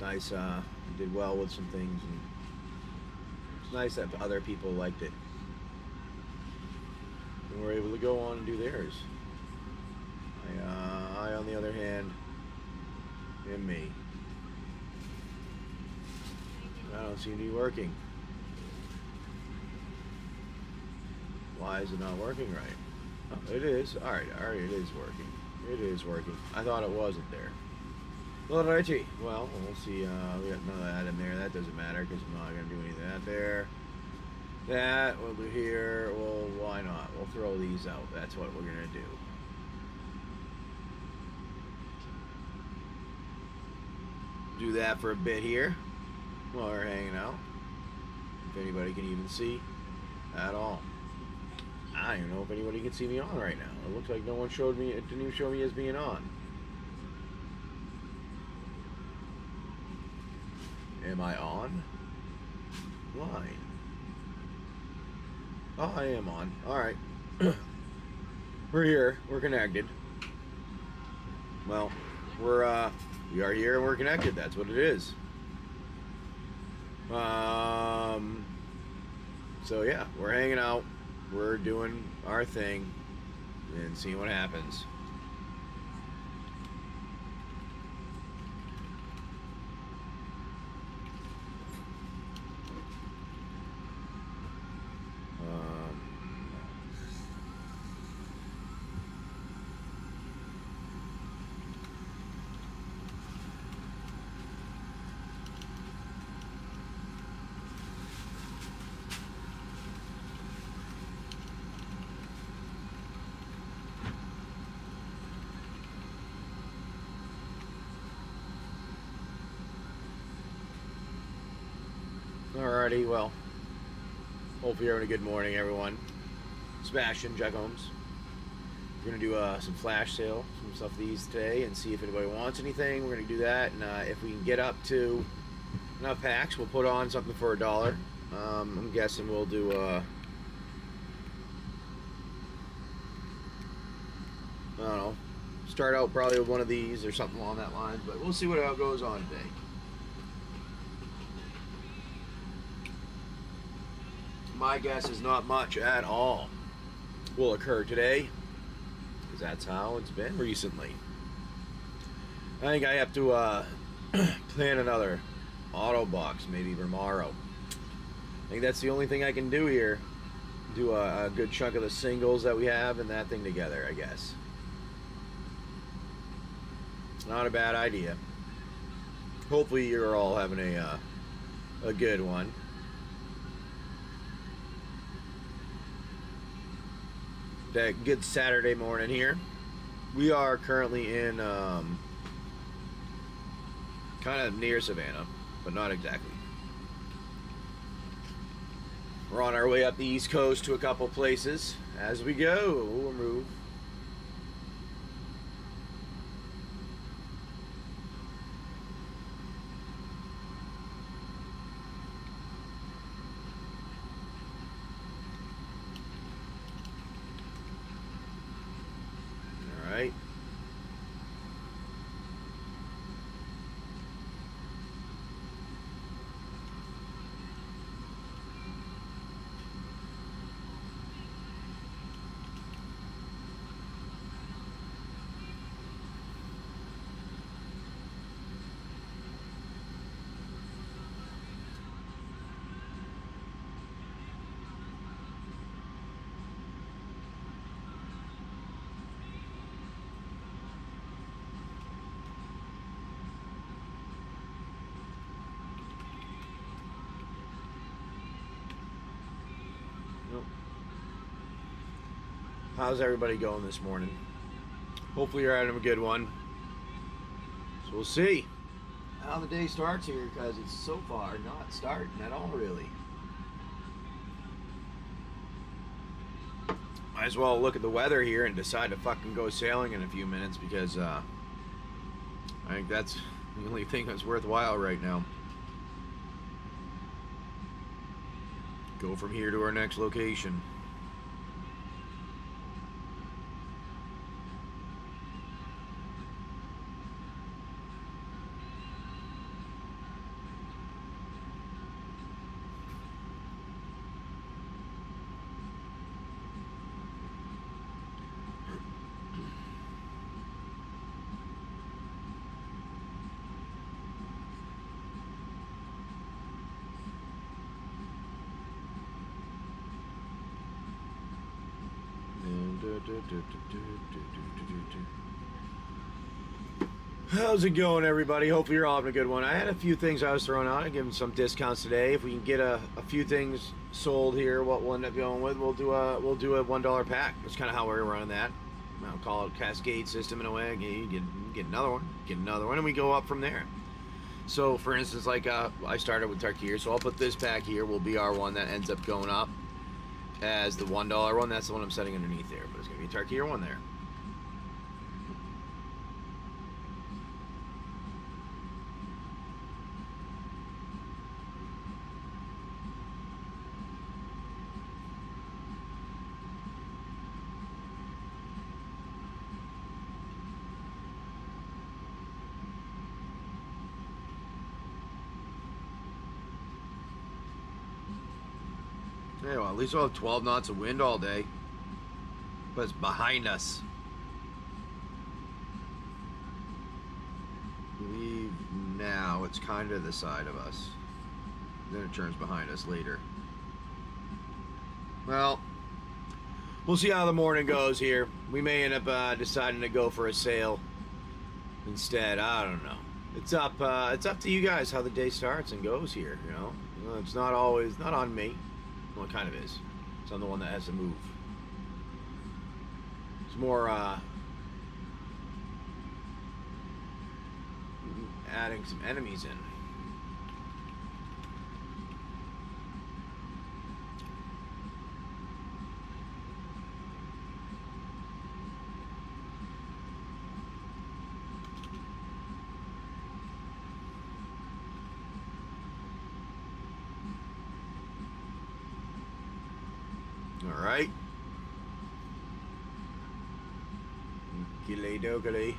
It's nice. Did well with some things, and it's nice that other people liked it and were able to go on and do theirs. I on the other hand, am me. I don't seem to be working. Why is it not working right? Oh, it is. Alright, it is working. It is working. I thought it wasn't there. Alrighty. Well, we'll see. We got none of that in there. That doesn't matter because I'm not going to do any of that there. That we'll do here. Well, why not? We'll throw these out. That's what we're going to do. Do that for a bit here while we're hanging out. If anybody can even see at all. I don't even know if anybody can see me on right now. It looks like no one showed me. It didn't even show me as being on. Am I on? Line. Oh, I am on. Alright. We're here. We're connected. Well, we are here and we're connected. That's what it is. So yeah, we're hanging out. We're doing our thing and seeing what happens. Alrighty, well, hope you're having a good morning, everyone. Sebastian, Jack Holmes. We're going to do some flash sale, some stuff these today, and see if anybody wants anything. We're going to do that, and if we can get up to enough packs, we'll put on something for $1. I'm guessing we'll do, I don't know, start out probably with one of these or something along that line, but we'll see what goes on today. My guess is not much at all will occur today, because that's how it's been recently. I think I have to plan another auto box, maybe tomorrow. I think that's the only thing I can do here. Do a good chunk of the singles that we have and that thing together, I guess. Not a bad idea. Hopefully you're all having a good one. That good Saturday morning here. We are currently in kind of near Savannah, but not exactly. We're on our way up the East Coast to a couple places as we go. We'll move. All right. How's everybody going this morning? Hopefully you're having a good one. So we'll see how the day starts here, because it's so far not starting at all, really. Might as well look at the weather here and decide to fucking go sailing in a few minutes, because I think that's the only thing that's worthwhile right now. Go from here to our next location. How's it going, everybody? Hopefully you're all having a good one. I had a few things I was throwing out. I give them some discounts today. If we can get a few things sold here, what we'll end up going with, we'll do a $1 pack. That's kind of how we're running that. I'll call it Cascade system in a way. You get another one, and we go up from there. So, for instance, like I started with Tarkir, so I'll put this pack here. Will be our one that ends up going up as the $1 one. That's the one I'm setting underneath there, but it's gonna be a Tarkir one there. Yeah, well, at least we'll have 12 knots of wind all day. But it's behind us. Leave now. It's kind of the side of us. Then it turns behind us later. Well, we'll see how the morning goes here. We may end up deciding to go for a sail instead. I don't know. It's up to you guys how the day starts and goes here. You know, it's not on me. Well, it kind of is. It's on the one that has to move. It's more adding some enemies in. All right. Gilly dogily.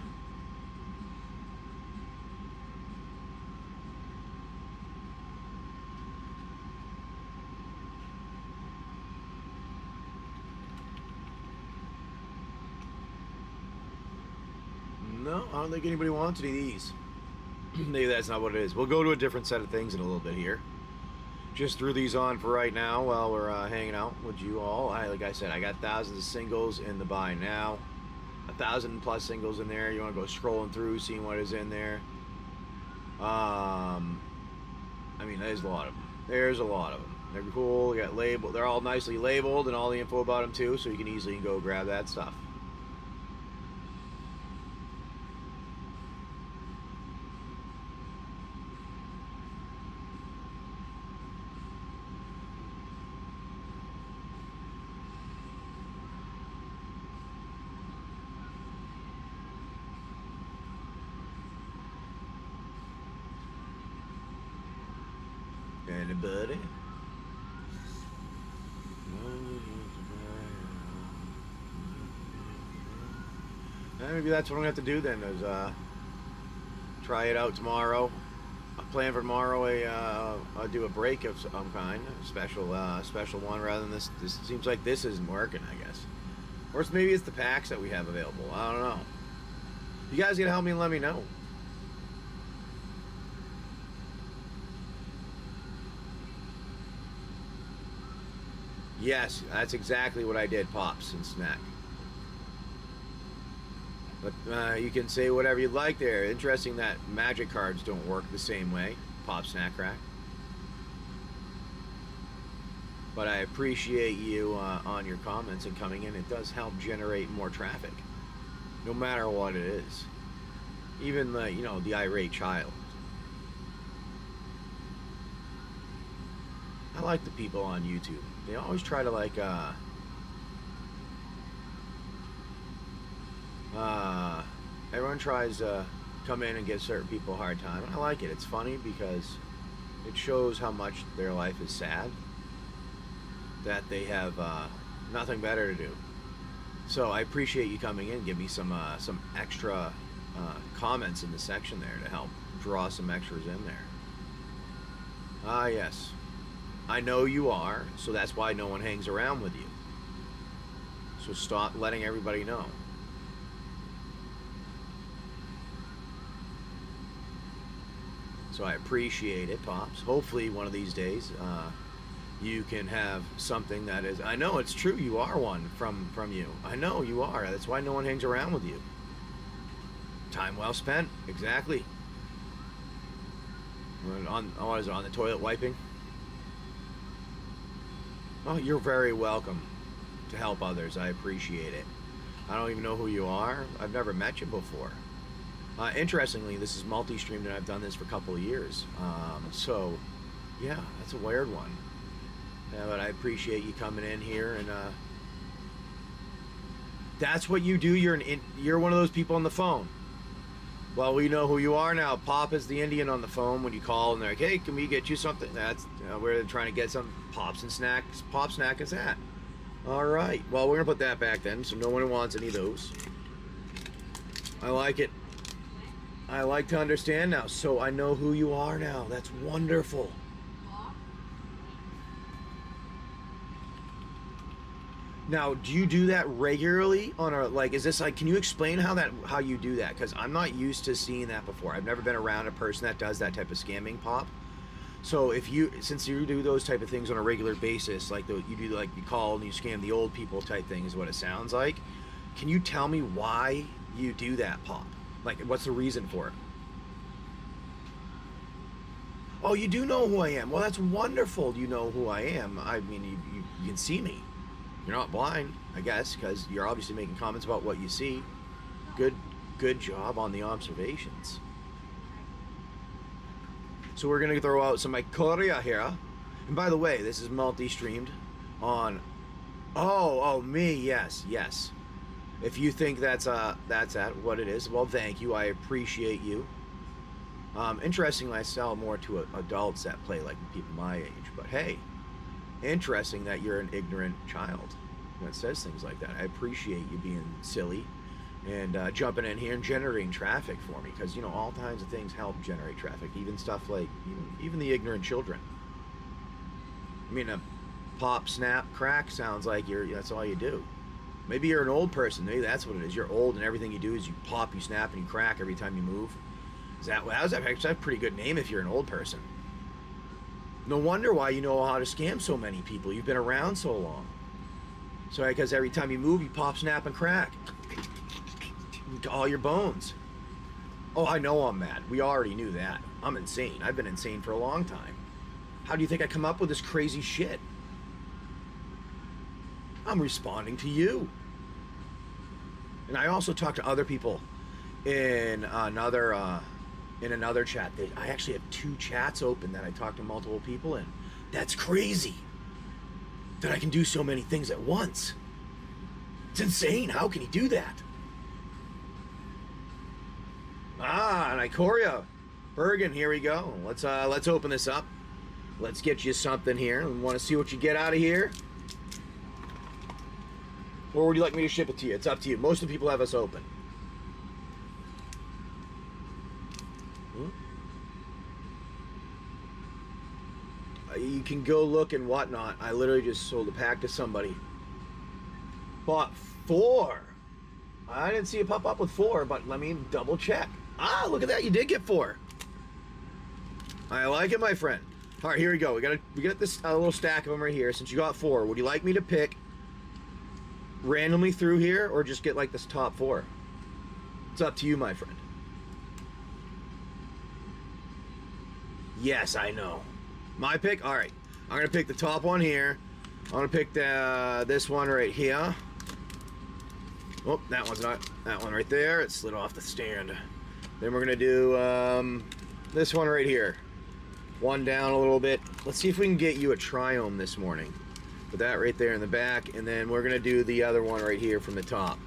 No, I don't think anybody wants any of these. Maybe that's not what it is. We'll go to a different set of things in a little bit here. Just threw these on for right now while we're hanging out with you all. Like I said, I got thousands of singles in the buy now. 1,000+ singles in there. You want to go scrolling through, seeing what is in there. I mean, there's a lot of them. There's a lot of them. They're cool. They got labeled. They're all nicely labeled and all the info about them too, so you can easily go grab that stuff. Anybody? Maybe that's what I'm gonna have to do then. Is try it out tomorrow. I plan for tomorrow I'll do a break of some kind, a special one rather than this. This seems like this isn't working, I guess. Or maybe it's the packs that we have available. I don't know. You guys can help me and let me know. Yes, that's exactly what I did, Pops and Snack. But you can say whatever you'd like there. Interesting that magic cards don't work the same way, Pop, Snack, Crack. But I appreciate you on your comments and coming in. It does help generate more traffic, no matter what it is. Even the irate child. I like the people on YouTube. They always try to everyone tries to come in and give certain people a hard time. And I like it. It's funny because it shows how much their life is sad. That they have nothing better to do. So I appreciate you coming in. Give me some extra comments in the section there to help draw some extras in there. Ah, yes. I know you are, so that's why no one hangs around with you. So stop letting everybody know. So I appreciate it, Pops. Hopefully one of these days you can have something that is, I know it's true, you are one from you. I know you are. That's why no one hangs around with you. Time well spent, exactly. What is it, on the toilet wiping? Oh, you're very welcome to help others. I appreciate it. I don't even know who you are. I've never met you before. Interestingly, this is multi-streamed and I've done this for a couple of years. So, yeah, that's a weird one. Yeah, but I appreciate you coming in here, and that's what you do. You're one of those people on the phone. Well, we know who you are now. Pop is the Indian on the phone when you call, and they're like, "Hey, can we get you something?" That's we're trying to get some pops and snacks. Pop snack is that. All right. Well, we're gonna put that back then, so no one wants any of those. I like it. I like to understand now, so I know who you are now. That's wonderful. Now, do you do that regularly on a, like, is this like, can you explain how you do that? Because I'm not used to seeing that before. I've never been around a person that does that type of scamming pop. So since you do those type of things on a regular basis, like you do, like you call and you scam the old people type thing is what it sounds like. Can you tell me why you do that pop? Like, what's the reason for it? Oh, you do know who I am. Well, that's wonderful. You know who I am. I mean, you can see me. You're not blind, I guess, because you're obviously making comments about what you see. Good job on the observations. So we're going to throw out some Ikoria here. And by the way, this is multi-streamed on... Oh, me, yes. If you think that's what it is, well, thank you. I appreciate you. Interestingly, I sell more to adults that play like people my age. But hey, interesting that you're an ignorant child that says things like that. I appreciate you being silly and jumping in here and generating traffic for me, because, you know, all kinds of things help generate traffic, even stuff like even the ignorant children. I mean, a pop, snap, crack sounds like that's all you do. Maybe you're an old person. Maybe that's what it is. You're old and everything you do is you pop, you snap, and you crack every time you move. How's that? Actually, a pretty good name if you're an old person. No wonder why you know how to scam so many people. You've been around so long. So because every time you move, you pop, snap, and crack. All your bones. Oh, I know I'm mad. We already knew that. I'm insane. I've been insane for a long time. How do you think I come up with this crazy shit? I'm responding to you. And I also talk to other people in another chat. I actually have 2 chats open that I talk to multiple people in. That's crazy that I can do so many things at once. It's insane. How can he do that? And Ikoria Bergen, here we go. Let's open this up. Let's get you something here. We want to see what you get out of here. Or would you like me to ship it to you? It's up to you. Most of the people have us open. You can go look and whatnot. I literally just sold a pack to somebody. Bought 4. I didn't see it pop up with 4, but let me double check. Look at that. You did get 4. I like it, my friend. All right, here we go. We got this little stack of them right here. Since you got 4, would you like me to pick randomly through here, or just get like this top 4? It's up to you, my friend. Yes, I know. My pick? All right. I'm going to pick the top one here. I'm going to pick this one right here. Oh, that one's not. That one right there. It slid off the stand. Then we're going to do this one right here. One down a little bit. Let's see if we can get you a triome this morning. Put that right there in the back. And then we're going to do the other one right here from the top.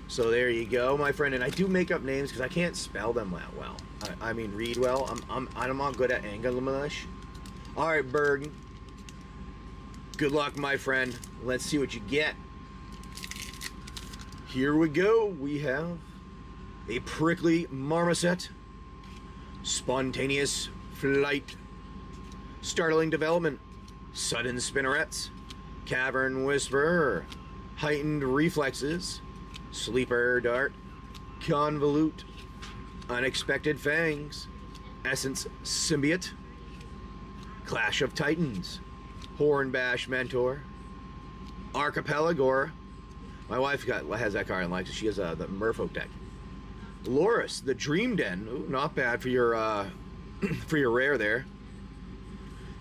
So there you go, my friend. And I do make up names because I can't spell them that well. I mean, read well. I'm not good at English. All right, Bergen. Good luck, my friend. Let's see what you get. Here we go. We have a prickly marmoset, spontaneous flight, startling development, sudden spinnerets, cavern whisper, heightened reflexes, sleeper dart, convolute, unexpected fangs, essence symbiote, clash of titans, Hornbash Mentor. Archipelagora. My wife has that card and likes it. She has the Merfolk deck. Loris, the Dream Den. Ooh, not bad for your for your rare there.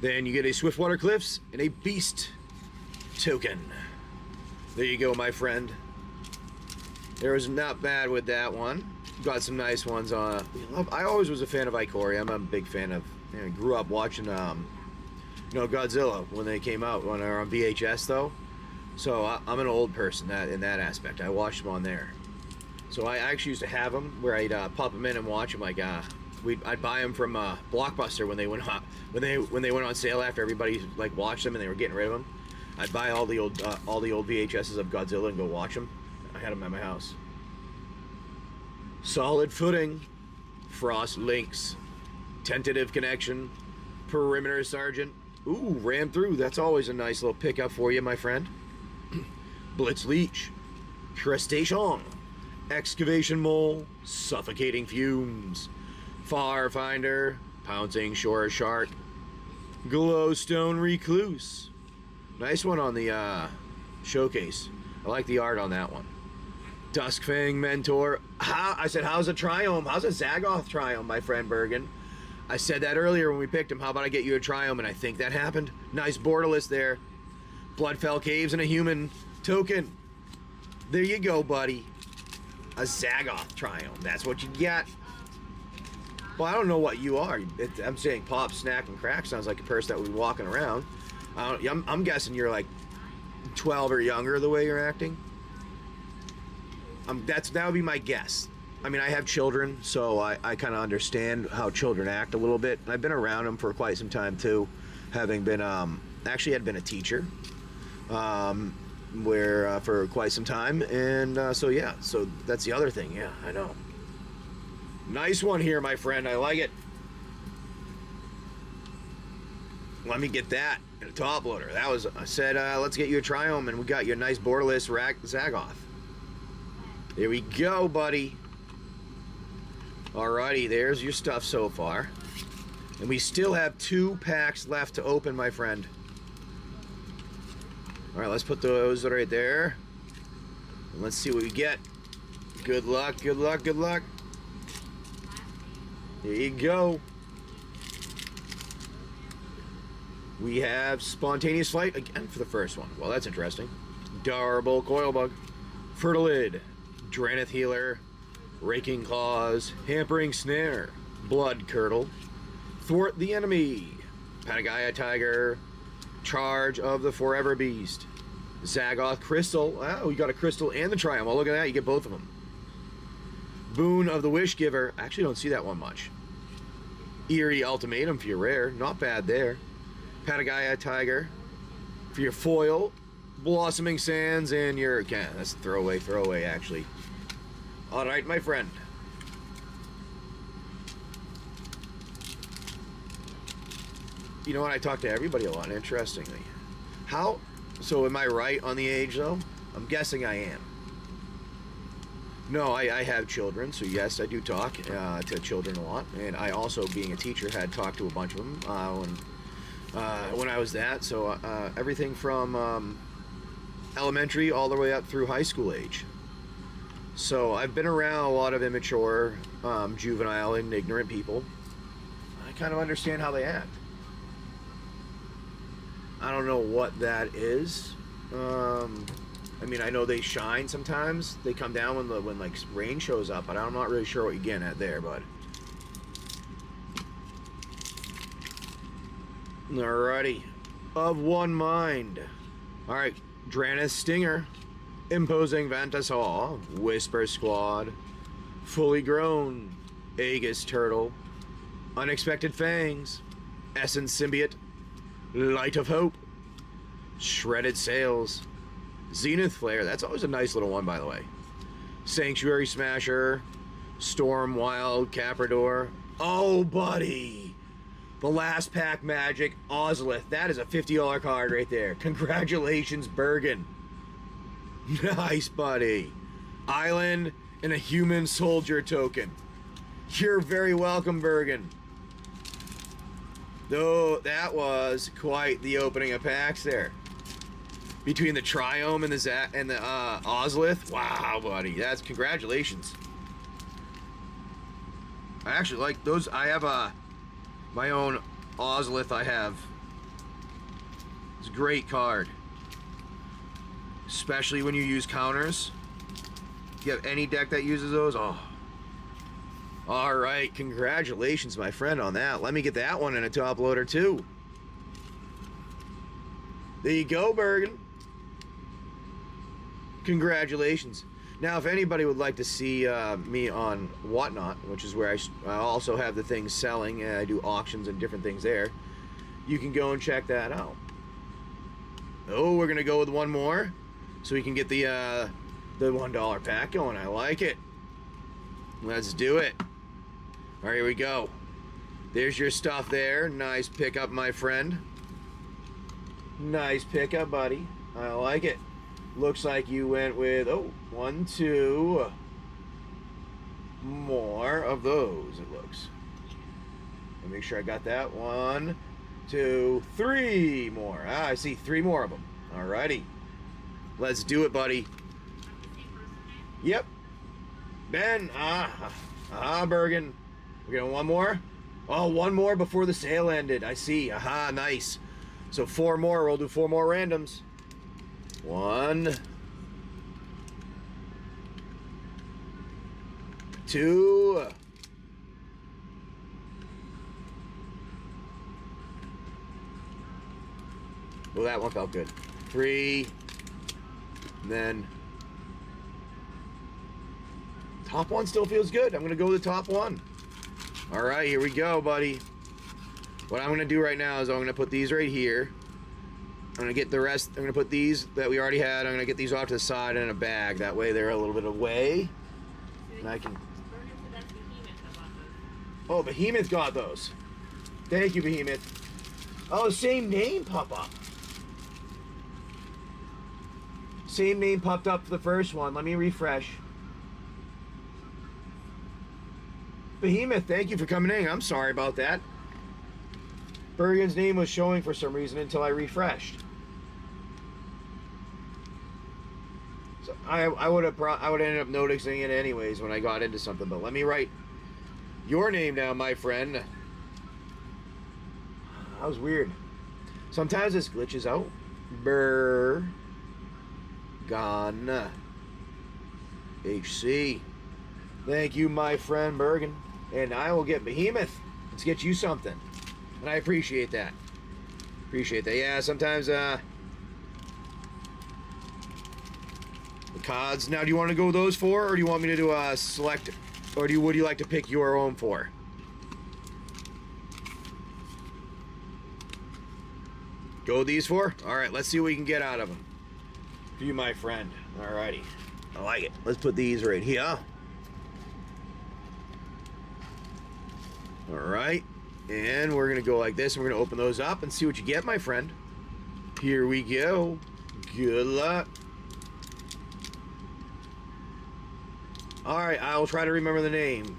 Then you get a Swiftwater Cliffs and a Beast token. There you go, my friend. There was not bad with that one. Got some nice ones on. I always was a fan of Ikoria. I'm a big fan of. I grew up watching, Godzilla when they came out when they were on VHS though. So I'm an old person in that aspect. I watched them on there. So I actually used to have them where I'd pop them in and watch them. Like I'd buy them from Blockbuster when they went on sale after everybody like watched them and they were getting rid of them. I'd buy all the old VHSs of Godzilla and go watch them. I had them at my house. Solid Footing, Frost Lynx, Tentative Connection, Perimeter Sergeant. Ooh, ran through. That's always a nice little pickup for you, my friend. Blitz Leech, Crustacean, Excavation Mole, Suffocating Fumes, Farfinder, Pouncing Shore Shark, Glowstone Recluse. Nice one on the showcase. I like the art on that one. Duskfang Mentor. I said, how's a Triome? How's a Zagoth Triome, my friend Bergen? I said that earlier when we picked him. How about I get you a Triome? And I think that happened. Nice borderless there. Bloodfell Caves and a human token. There you go, buddy. A Zagoth Triome. That's what you get. Well, I don't know what you are. I'm saying pop, snack, and crack sounds like a person that would be walking around. I'm guessing you're like 12 or younger the way you're acting. That would be my guess. I mean, I have children, so I kind of understand how children act a little bit. I've been around them for quite some time too, having been actually had been a teacher for quite some time, and so yeah, so that's the other thing. Yeah, I know. Nice one here, my friend. I like it. Let me get that in a top loader. I said, let's get you a Triome, and we got you a nice borderless Zagoth. There we go, buddy. Alrighty, there's your stuff so far. And we still have 2 packs left to open, my friend. Alright, let's put those right there. And let's see what we get. Good luck, good luck, good luck. There you go. We have Spontaneous Flight again for the first one. Well, that's interesting. Darble Coilbug. Fertilid. Dranith Healer. Raking Claws, Hampering Snare, Blood Curdle, Thwart the Enemy, Panagaea Tiger, Charge of the Forever Beast, Zagoth Crystal. Oh, you got a Crystal and the Triumph. Oh, look at that, you get both of them. Boon of the Wish Giver. I actually don't see that one much. Eerie Ultimatum for your rare. Not bad there. Panagaea Tiger for your foil. Blossoming Sands and your... Yeah, that's throwaway actually. Alright, my friend. You know what? I talk to everybody a lot, interestingly. So am I right on the age, though? I'm guessing I am. No, I have children, so yes, I do talk to children a lot. And I also, being a teacher, had talked to a bunch of them when I was that. So everything from elementary all the way up through high school age. So I've been around a lot of immature, juvenile, and ignorant people. I kind of understand how they act. I don't know what that is. I mean, I know they shine sometimes. They come down when like rain shows up, but I'm not really sure what you're getting at there, bud. Alrighty. Of One Mind. Alright, Dranith Stinger. Imposing Vantasaw, Whisper Squad, Fully Grown, Aegis Turtle, Unexpected Fangs, Essence Symbiote, Light of Hope, Shredded Sails, Zenith Flare. That's always a nice little one, by the way. Sanctuary Smasher, Storm Wild Caprador. Oh, buddy! The last pack magic, Ozolith. That is a $50 card right there. Congratulations, Bergen. Nice, buddy. Island and a human soldier token. You're very welcome, Bergen. Though that was quite the opening of packs there. Between the Triome and the Ozlith. Wow, buddy. That's congratulations. I actually like those. I have my own Ozlith I have. It's a great card. Especially when you use counters. If you have any deck that uses those, oh. Alright, congratulations, my friend, on that. Let me get that one in a top loader, too. There you go, Bergen. Congratulations. Now, if anybody would like to see me on Whatnot, which is where I also have the things selling, and I do auctions and different things there, you can go and check that out. Oh, we're going to go with one more, so we can get the $1 pack going. I like it. Let's do it. All right, here we go. There's your stuff there. Nice pickup, my friend. Nice pickup, buddy. I like it. Looks like you went with, oh, 1, 2 more of those, it looks. Let me make sure I got that. 1, 2, 3 more. Ah, I see 3 more of them. All righty. Let's do it, buddy. Yep. Ben. Bergen. We're going one more? Oh, one more before the sale ended. I see. Aha, nice. So 4 more. We'll do 4 more randoms. 1, 2. Well, that one felt good. 3. And then top one still feels good. I'm going to go with the top one. All right, here we go, buddy. What I'm going to do right now is I'm going to put these right here. I'm going to get the rest. I'm going to put these that we already had. I'm going to get these off to the side in a bag. That way they're a little bit away. And I can... Oh, Behemoth got those. Thank you, Behemoth. Oh, same name pop up. Same name popped up for the first one. Let me refresh. Behemoth, thank you for coming in. I'm sorry about that. Bergen's name was showing for some reason until I refreshed. So I would end up noticing it anyways when I got into something. But let me write your name down, my friend. That was weird. Sometimes this glitches out. Gone. HC. Thank you, my friend Bergen. And I will get Behemoth. Let's get you something. And I appreciate that. Appreciate that. Yeah, sometimes the cards. Now, do you want to go with those 4, or do you want me to do a select, or would you like to pick your own 4? Go with these 4? All right, let's see what we can get out of them. For you, my friend. All righty. I like it. Let's put these right here. All right. And we're going to go like this. And we're going to open those up and see what you get, my friend. Here we go. Good luck. All right. I will try to remember the name.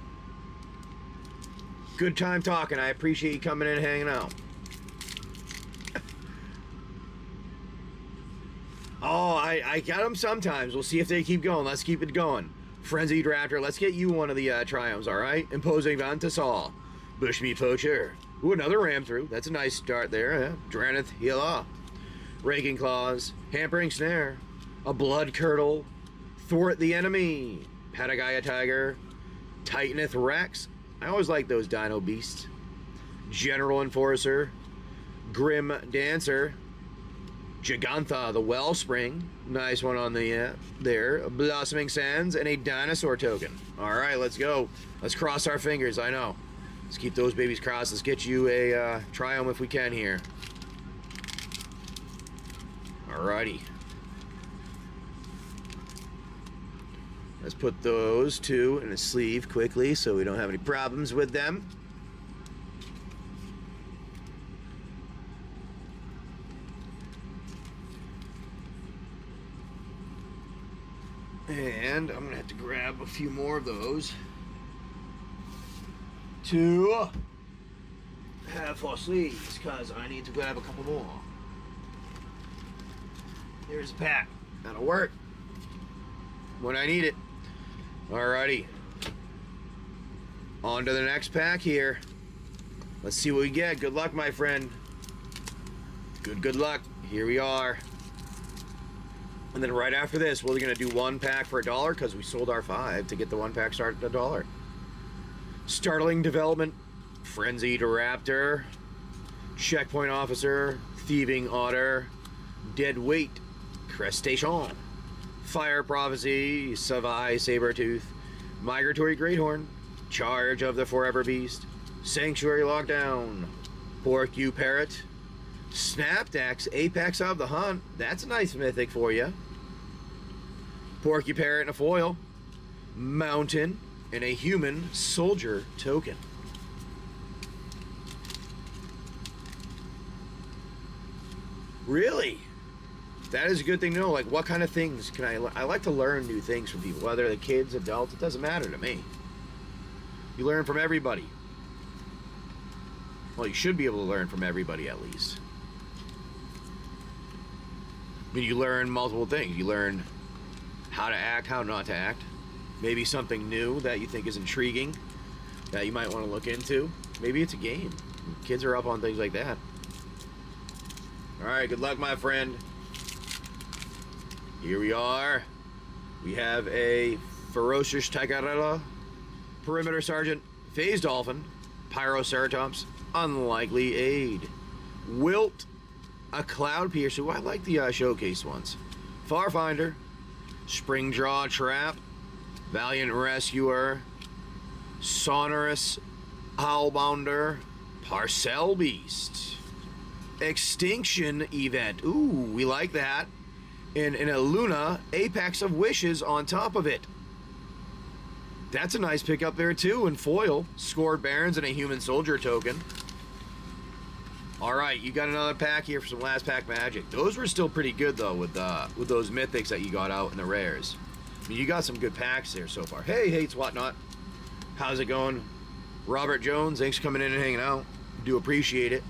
Good time talking. I appreciate you coming in and hanging out. Oh, I got them sometimes. We'll see if they keep going. Let's keep it going. Frenzied Raptor, let's get you one of the Triumphs, all right? Imposing Vantasol. Bushmeat Poacher. Ooh, another Ram Through. That's a nice start there. Yeah. Dranith Hila. Raking Claws. Hampering Snare. A Blood Curdle. Thwart the Enemy. Patagaya Tiger. Titanith Rex. I always like those Dino Beasts. General Enforcer. Grim Dancer. Gigantha, the Wellspring. Nice one on the there. Blossoming Sands and a Dinosaur Token. All right, let's go. Let's cross our fingers. I know. Let's keep those babies crossed. Let's get you a Triumph if we can here. All righty. Let's put those 2 in a sleeve quickly so we don't have any problems with them. And I'm gonna have to grab a few more of those. 2. have 4 sleeves because I need to grab a couple more. Here's a pack. That'll work when I need it. Alrighty. On to the next pack here. Let's see what we get. Good luck, my friend. Good luck. Here we are. And then right after this, we're going to do 1 pack for $1 because we sold our 5 to get the 1 pack started at $1. Startling Development, Frenzied Raptor, Checkpoint Officer, Thieving Otter, Dead Weight, Crustacean, Fire Prophecy, Savai Sabertooth, Migratory Greathorn, Charge of the Forever Beast, Sanctuary Lockdown, Porcu Parrot, Snapdax, Apex of the Hunt. That's a nice mythic for you. Porcu Parrot in a foil, Mountain, and a Human Soldier token. Really? That is a good thing to know. Like, what kind of things can I like to learn new things from people, whether they're kids, adults, it doesn't matter to me. You learn from everybody. Well, you should be able to learn from everybody at least. I mean, you learn multiple things. You learn how to act, how not to act. Maybe something new that you think is intriguing that you might want to look into. Maybe it's a game. Kids are up on things like that. Alright, good luck, my friend. Here we are. We have a Ferocious Tigarella, Perimeter Sergeant, Phase Dolphin, Pyroceratops, Unlikely Aid, Wilt, a Cloud Piercer. I like the showcase ones. Farfinder, Springjaw Trap, Valiant Rescuer, Sonorous Howlbounder, Parcel Beast, Extinction Event. Ooh, we like that. And a Luna, Apex of Wishes on top of it. That's a nice pickup there too. And foil, Scored Barons and a Human Soldier token. All right, you got another pack here for some last pack magic. Those were still pretty good though with those mythics that you got out in the rares. I mean, you got some good packs there so far. Hey, Hates Whatnot. How's it going? Robert Jones, thanks for coming in and hanging out. Do appreciate it.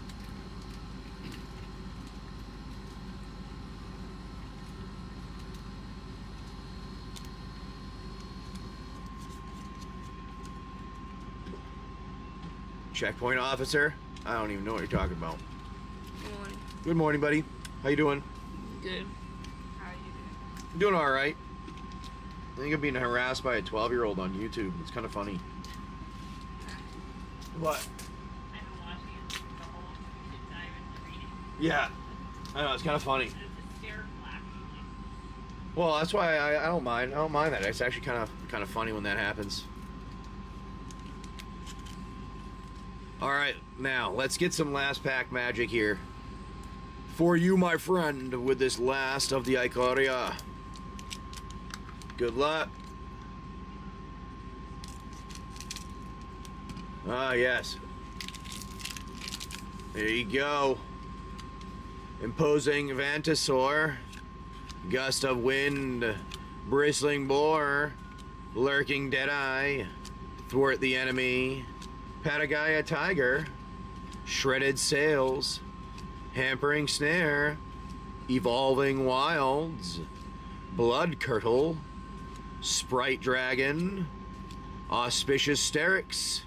Checkpoint Officer. I don't even know what you're talking about. Good morning. Good morning, buddy. How you doing? Good. How are you doing? Doing all right. I think I'm being harassed by a 12-year-old on YouTube. It's kind of funny. What? I've been watching it the whole time and reading. Yeah. I know, it's kind of funny. It's hysterical, actually. Well, that's why I don't mind. I don't mind that. It's actually kind of funny when that happens. All right, now let's get some last pack magic here for you, my friend, with this last of the Ikoria. Good luck. Ah, yes. There you go. Imposing Vantasaur, Gust of Wind, Bristling Boar, Lurking Deadeye, Thwart the Enemy, Patagaya Tiger, Shredded Sails, Hampering Snare, Evolving Wilds, Blood Curdle, Sprite Dragon, Auspicious Sterix,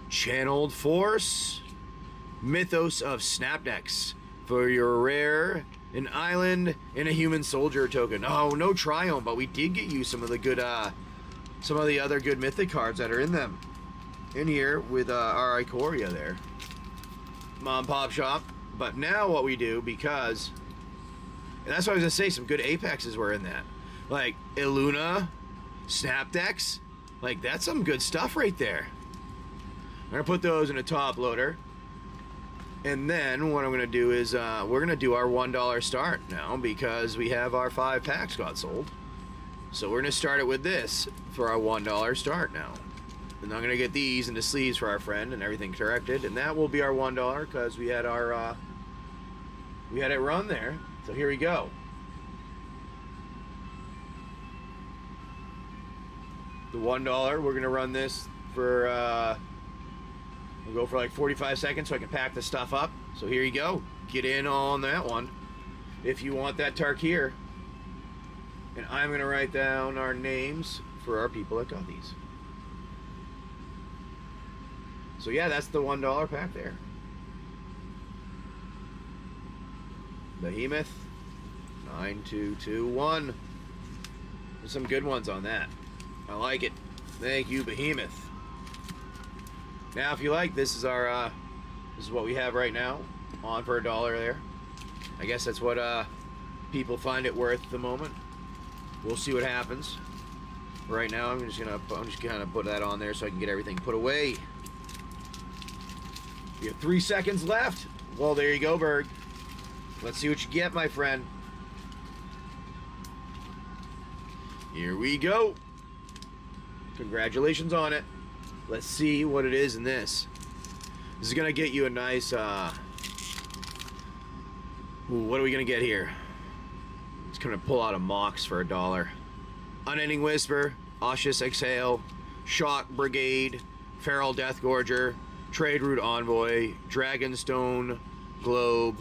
Channeled Force, Mythos of Snapdex for your rare, an island, and a Human Soldier token. Oh, no Triumph, but we did get you some of the good, some of the other good Mythic cards that are in them. In here with our Ikoria there. Mom Pop Shop. But now what we do, because, and that's what I was going to say, some good Apexes were in that. Like Illuna, Snapdex. Like, that's some good stuff right there. I'm going to put those in a top loader. And then what I'm going to do is we're going to do our $1 start now because we have our 5 packs got sold. So we're going to start it with this for our $1 start now. And I'm going to get these into sleeves for our friend and everything corrected. And that will be our $1 because we had our, we had it run there. So here we go. The $1, we're going to run this for, We'll go for like 45 seconds so I can pack the stuff up. So here you go. Get in on that one if you want that Tarkir. And I'm going to write down our names for our people that got these. So yeah, that's the $1 pack there. Behemoth, 9221. There's some good ones on that. I like it. Thank you, Behemoth. Now, if you like, this is our this is what we have right now on for $1 there. I guess that's what people find it worth at the moment. We'll see what happens. Right now, I'm just gonna put that on there so I can get everything put away. You have 3 seconds left. Well, there you go, Berg. Let's see what you get, my friend. Here we go. Congratulations on it. Let's see what it is in this. This is gonna get you a nice ooh, what are we gonna get here? It's gonna pull out a Mox for $1. Unending Whisper, Osseous Exhale, Shock Brigade, Feral Deathgorger, Trade Route Envoy, Dragonstone Globe,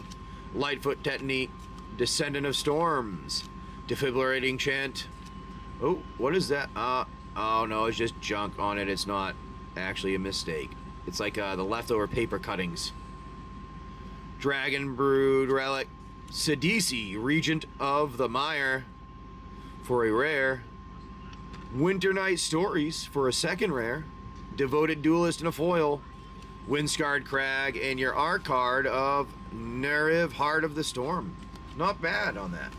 Lightfoot Technique, Descendant of Storms, Defibrillating Chant. Oh, what is that? Oh no, it's just junk on it. It's not actually a mistake. It's like the leftover paper cuttings. Dragon Brood Relic, Sidisi, Regent of the Mire for a rare. Winter Night Stories for a second rare. Devoted Duelist and a foil. Windscarred Crag, and your R card of Neriv, Heart of the Storm. Not bad on that.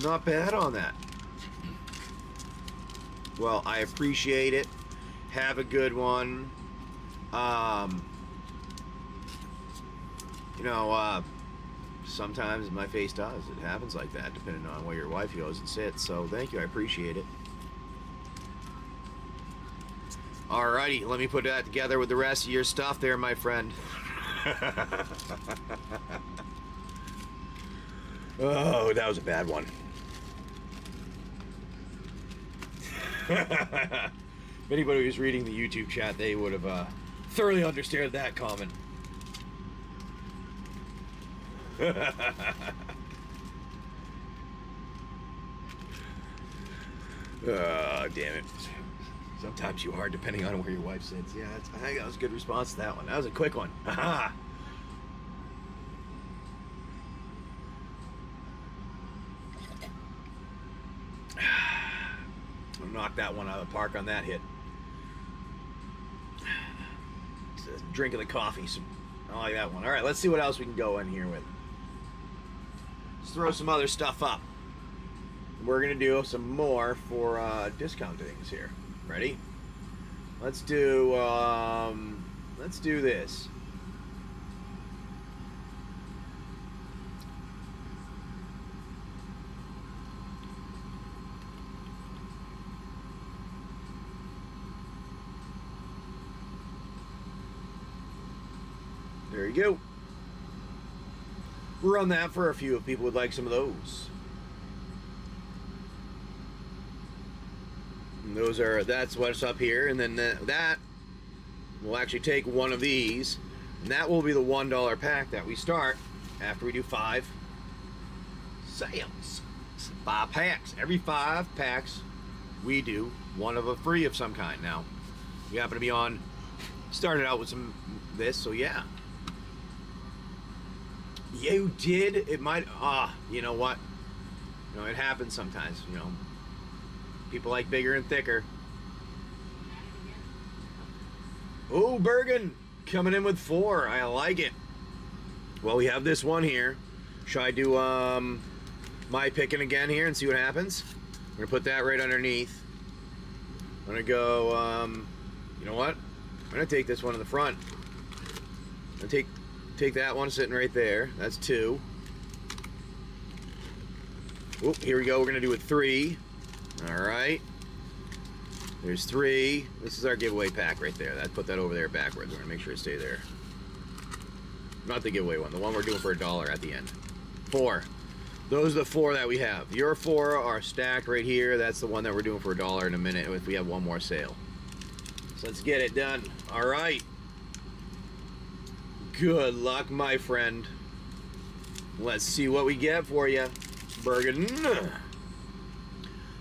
Not bad on that. Well, I appreciate it. Have a good one. You know, sometimes my face does. It happens like that, depending on where your wife goes and sits. So thank you, I appreciate it. Alrighty, let me put that together with the rest of your stuff there, my friend. Oh, that was a bad one. If anybody was reading the YouTube chat, they would have thoroughly understood that comment. Oh, damn it. Sometimes you are, depending on where your wife sits. Yeah, I think that was a good response to that one. That was a quick one. Aha! I'll knock that one out of the park on that hit. Drink of the coffee. So I like that one. All right, let's see what else we can go in here with. Let's throw some other stuff up. We're gonna do some more for discount things here. Ready? Let's do this. There you go. Run that for a few if people would like some of those. That's what's up here, and then that will actually take one of these, and that will be the $1 pack that we start after we do 5 sales. 5 packs. Every 5 packs we do one of a free of some kind. Now we happen to be on, started out with some this, so yeah. You did. It might. You know what? You know, it happens sometimes. You know, people like bigger and thicker. Oh, Bergen coming in with 4. I like it. Well, we have this one here. Should I do my picking again here and see what happens? I'm gonna put that right underneath. I'm gonna go. You know what? I'm gonna take this one in the front. I'm gonna take that one sitting right there. That's 2. Oh, here we go. We're gonna do it 3. All right. There's 3. This is our giveaway pack right there. Put that over there backwards. We're gonna make sure it stay there. Not the giveaway one. The one we're doing for $1 at the end. 4. Those are the 4 that we have. Your 4 are stacked right here. That's the one that we're doing for $1 in a minute if we have one more sale. So let's get it done. All right. Good luck, my friend. Let's see what we get for you. Bergen.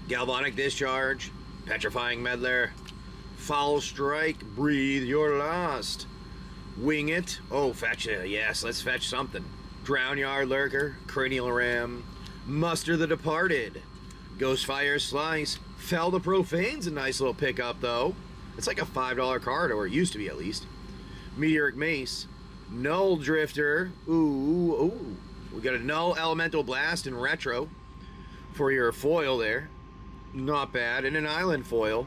Galvanic Discharge. Petrifying Meddler. Foul Strike. Breathe your last. Wing it. Oh, fetch it. Yes, let's fetch something. Drownyard Lurker. Cranial Ram. Muster the Departed. Ghostfire Slice. Fell the Profane's a nice little pickup, though. It's like a $5 card, or it used to be at least. Meteoric Mace. Null Drifter. Ooh. We got a Null Elemental Blast in retro for your foil there. Not bad. And an Island foil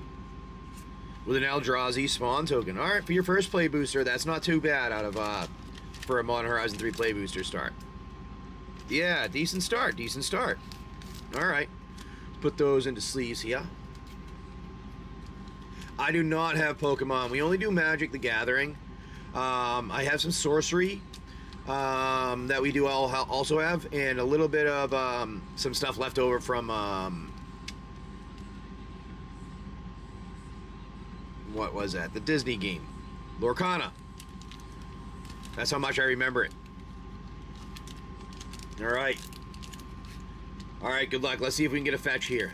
with an Eldrazi Spawn token. All right, for your first play booster, that's not too bad out of for a Modern Horizon 3 play booster start. Yeah, decent start. All right, put those into sleeves here. I do not have Pokemon. We only do Magic the Gathering. I have some sorcery that we do also have, and a little bit of some stuff left over from what was that? The Disney game, Lorcana. That's how much I remember it. All right, good luck. Let's see if we can get a fetch here.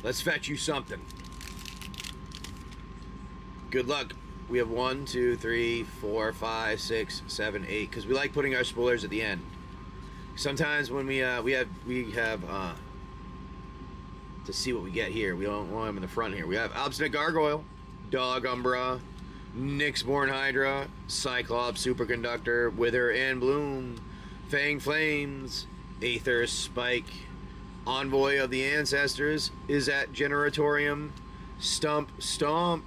Let's fetch you something. Good luck. We have 1, 2, 3, 4, 5, 6, 7, 8. Because we like putting our spoilers at the end. Sometimes when we have to see what we get here. We don't want them in the front here. We have Obstinate Gargoyle, Dog Umbra, Nyxborn Hydra, Cyclops Superconductor, Wither and Bloom, Fang Flames, Aether Spike, Envoy of the Ancestors is at Generatorium, Stomp,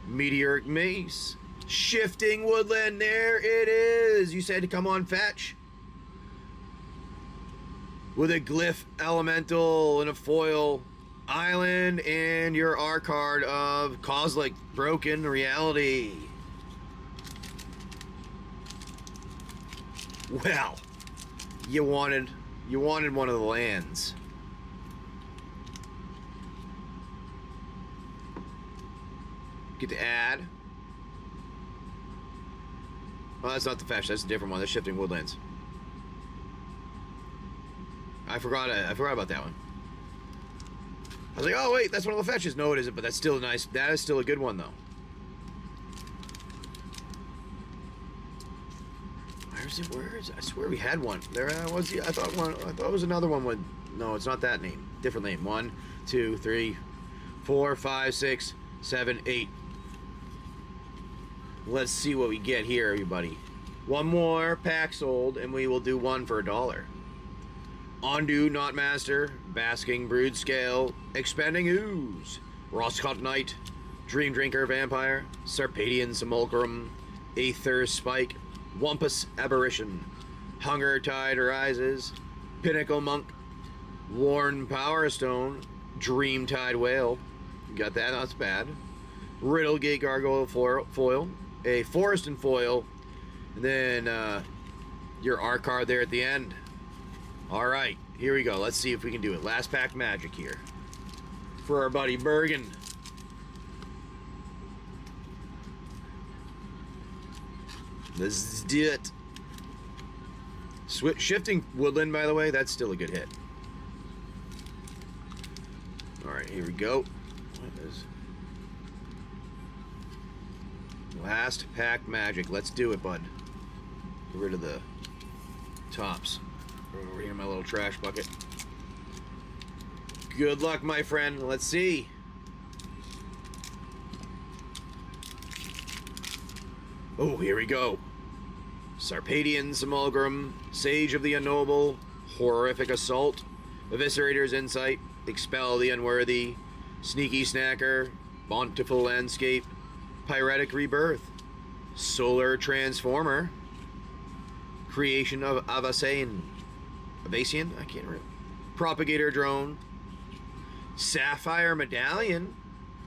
Meteoric Mace, Shifting Woodland. There it is. You said to come on fetch. With a Glyph Elemental and a foil Island and your R card of Kozilek Broken Reality. Well, you wanted one of the lands. Get to add. Oh, that's not the fetch. That's a different one. That's Shifting Woodlands. I forgot about that one. I was like, oh wait, that's one of the fetches. No, it isn't, but that's still nice. That is still a good one though. Where is it? I swear we had one. There was the. I thought it was another one with. No, it's not that name. Different name. 1, 2, 3, 4, 5, 6, 7, 8. Let's see what we get here, everybody. One more pack sold, and we will do one for $1. Ondu Knotmaster, Basking Brood Scale, Expanding Ooze, Roscott Knight, Dream Drinker Vampire, Sarpadian Simulacrum, Aether Spike, Wampus Aberration, Hunger Tide Rises, Pinnacle Monk, Worn Power Stone, Dream Tide Whale. Got that, that's bad. Riddlegate Gargoyle foil, a Forest and foil, and then your R card there at the end. Alright, here we go. Let's see if we can do it. Last pack magic here for our buddy Bergen. Let's do it. Shifting Woodland, by the way, that's still a good hit. Alright, here we go. What is... Last pack magic. Let's do it, bud. Get rid of the tops. Over here in my little trash bucket. Good luck, my friend. Let's see. Oh, here we go. Sarpadian Simulacrum, Sage of the Unknowable, Horrific Assault, Eviscerator's Insight, Expel the Unworthy, Sneaky Snacker, Bountiful Landscape, Pyretic Rebirth, Solar Transformer, Creation of Avacian, I can't remember. Propagator Drone, Sapphire Medallion,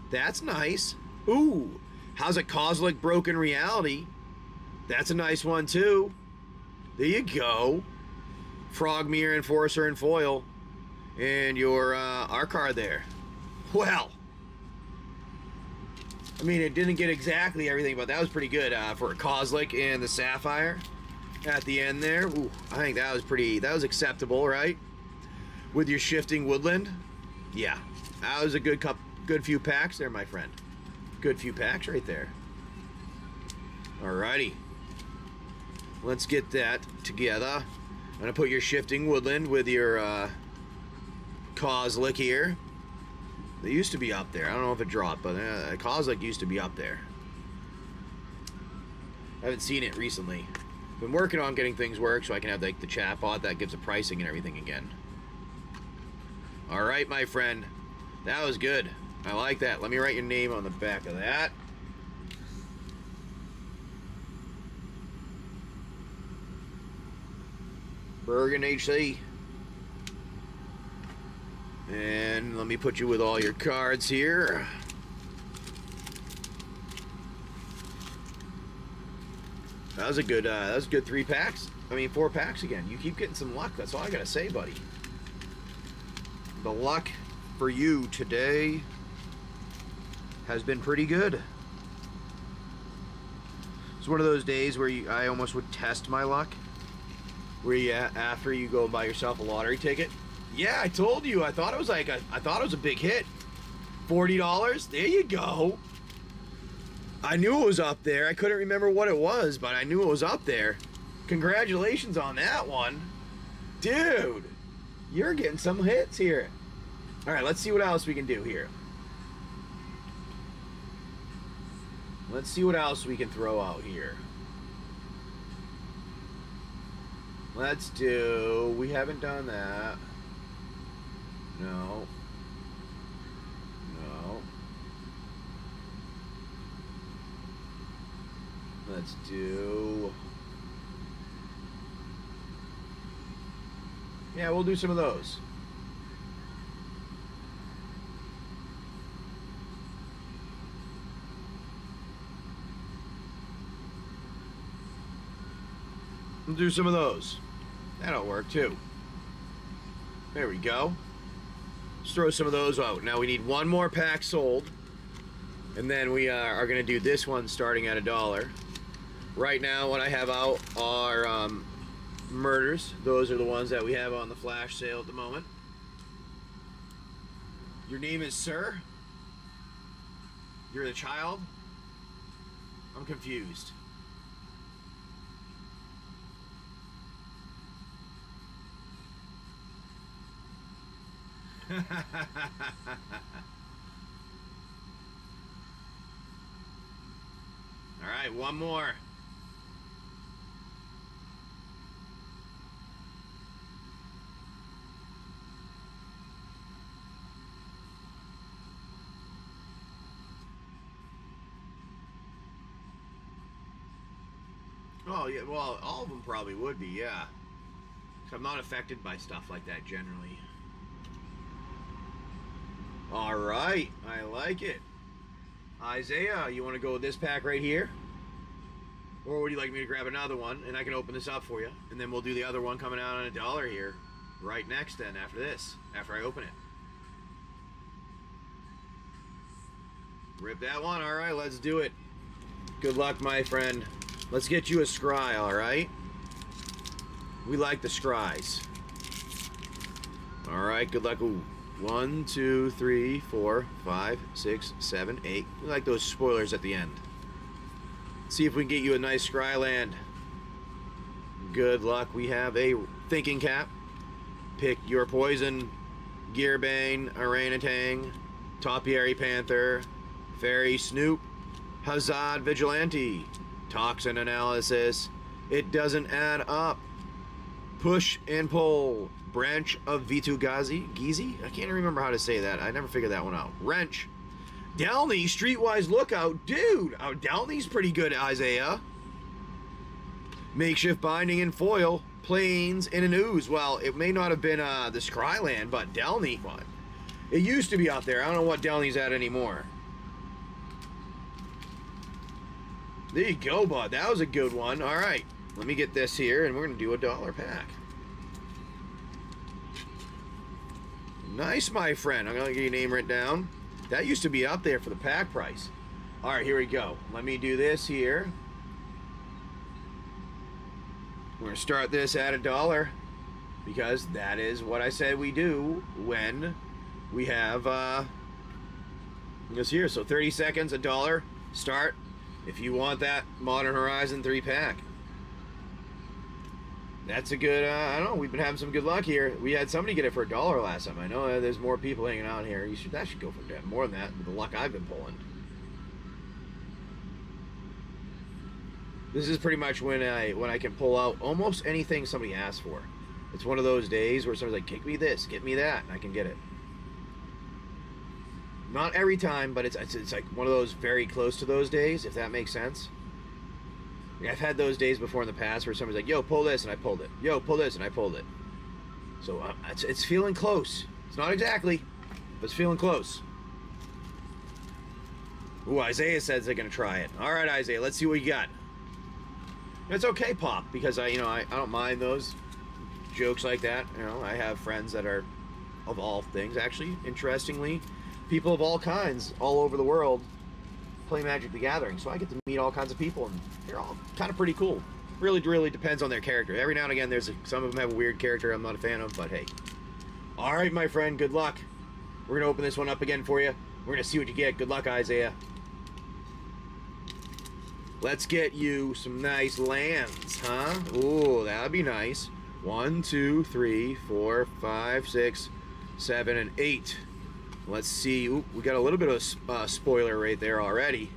that's nice. Ooh, how's a Kozilek Broken Reality? That's a nice one too. There you go. Frogmere Enforcer and foil, and your R card there. Well, I mean, it didn't get exactly everything, but that was pretty good for a Kozlik and the Sapphire at the end there. Ooh, I think that was acceptable, right? With your shifting woodland. Yeah, that was a good few packs there, my friend. Good few packs right there. Alrighty. Let's get that together. I'm gonna put your shifting woodland with your Kozlik here. They used to be up there. I don't know if it dropped, but Kozlik used to be up there. I haven't seen it recently. Been working on getting things work so I can have like the chatbot that gives the pricing and everything again. All right, my friend, that was good. I like that. Let me write your name on the back of that. Bergen HC. And let me put you with all your cards here. That was a good 3 packs. I mean 4 packs again. You keep getting some luck. That's all I gotta say, buddy. The luck for you today has been pretty good. It's one of those days where I almost would test my luck. Where you after you go and buy yourself a lottery ticket. Yeah, I told you. I thought it was a big hit. $40. There you go. I knew it was up there. I couldn't remember what it was, but I knew it was up there. Congratulations on that one. Dude, you're getting some hits here. All right, let's see what else we can do here. Let's see what else we can throw out here. Let's do... We haven't done that. No. No. Let's do... Yeah, we'll do some of those. We'll do some of those. That'll work too. There we go. Let's throw some of those out. Now we need one more pack sold. And then we are going to do this one starting at $1. Right now what I have out are murders. Those are the ones that we have on the flash sale at the moment. Your name is Sir? You're the child? I'm confused. All right, one more. Oh, yeah, well, all of them probably would be, yeah. 'Cause I'm not affected by stuff like that generally. All right, I like it. Isaiah, you want to go with this pack right here? Or would you like me to grab another one and I can open this up for you? And then we'll do the other one coming out on $1 here right next then after this, after I open it. Rip that one. All right, let's do it. Good luck, my friend. Let's get you a scry, all right? We like the scries. All right, good luck. Ooh. 1, 2, 3, 4, 5, 6, 7, 8. We like those spoilers at the end. See if we can get you a nice Scryland. Good luck. We have a thinking cap. Pick your poison. Gearbane, Orangutan, Topiary Panther, Fairy Snoop, Hazard Vigilante, Toxin Analysis. It doesn't add up. Push and pull. Branch of Vitu Gizi? I can't remember how to say that. I never figured that one out. Wrench. Downey, Streetwise Lookout. Dude, Downey's pretty good, Isaiah. Makeshift Binding and Foil. Plains and an Ooze. Well, it may not have been the Scryland, but Downey, what? It used to be out there. I don't know what Downey's at anymore. There you go, bud. That was a good one. All right. Let me get this here, and we're going to do $1 pack. Nice, my friend. I'm going to get your name written down. That used to be up there for the pack price. All right, here we go. Let me do this here. We're gonna start this at $1 because that is what I said we do when we have this here. So 30 seconds, $1, start. If you want that Modern Horizon 3-pack. That's a good, I don't know, we've been having some good luck here. We had somebody get it for $1 last time. I know there's more people hanging out here. That should go for more than that, with the luck I've been pulling. This is pretty much when I can pull out almost anything somebody asks for. It's one of those days where somebody's like, get me this, get me that, and I can get it. Not every time, but it's like one of those very close to those days, if that makes sense. I've had those days before in the past where somebody's like, yo, pull this, and I pulled it. Yo, pull this, and I pulled it. So it's feeling close. It's not exactly, but it's feeling close. Ooh, Isaiah says they're going to try it. All right, Isaiah, let's see what you got. It's okay, Pop, because I don't mind those jokes like that. You know, I have friends that are, of all things, actually, interestingly, people of all kinds, all over the world, play Magic the Gathering, so I get to meet all kinds of people, and they're all kind of pretty cool. Really depends on their character. Every now and again, some of them have a weird character I'm not a fan of, but hey. All right, my friend, good luck. We're going to open this one up again for you. We're going to see what you get. Good luck, Isaiah. Let's get you some nice lands, huh? Ooh, that'd be nice. 1, 2, 3, 4, 5, 6, 7, and 8. Let's see. Ooh, we got a little bit of a spoiler right there already.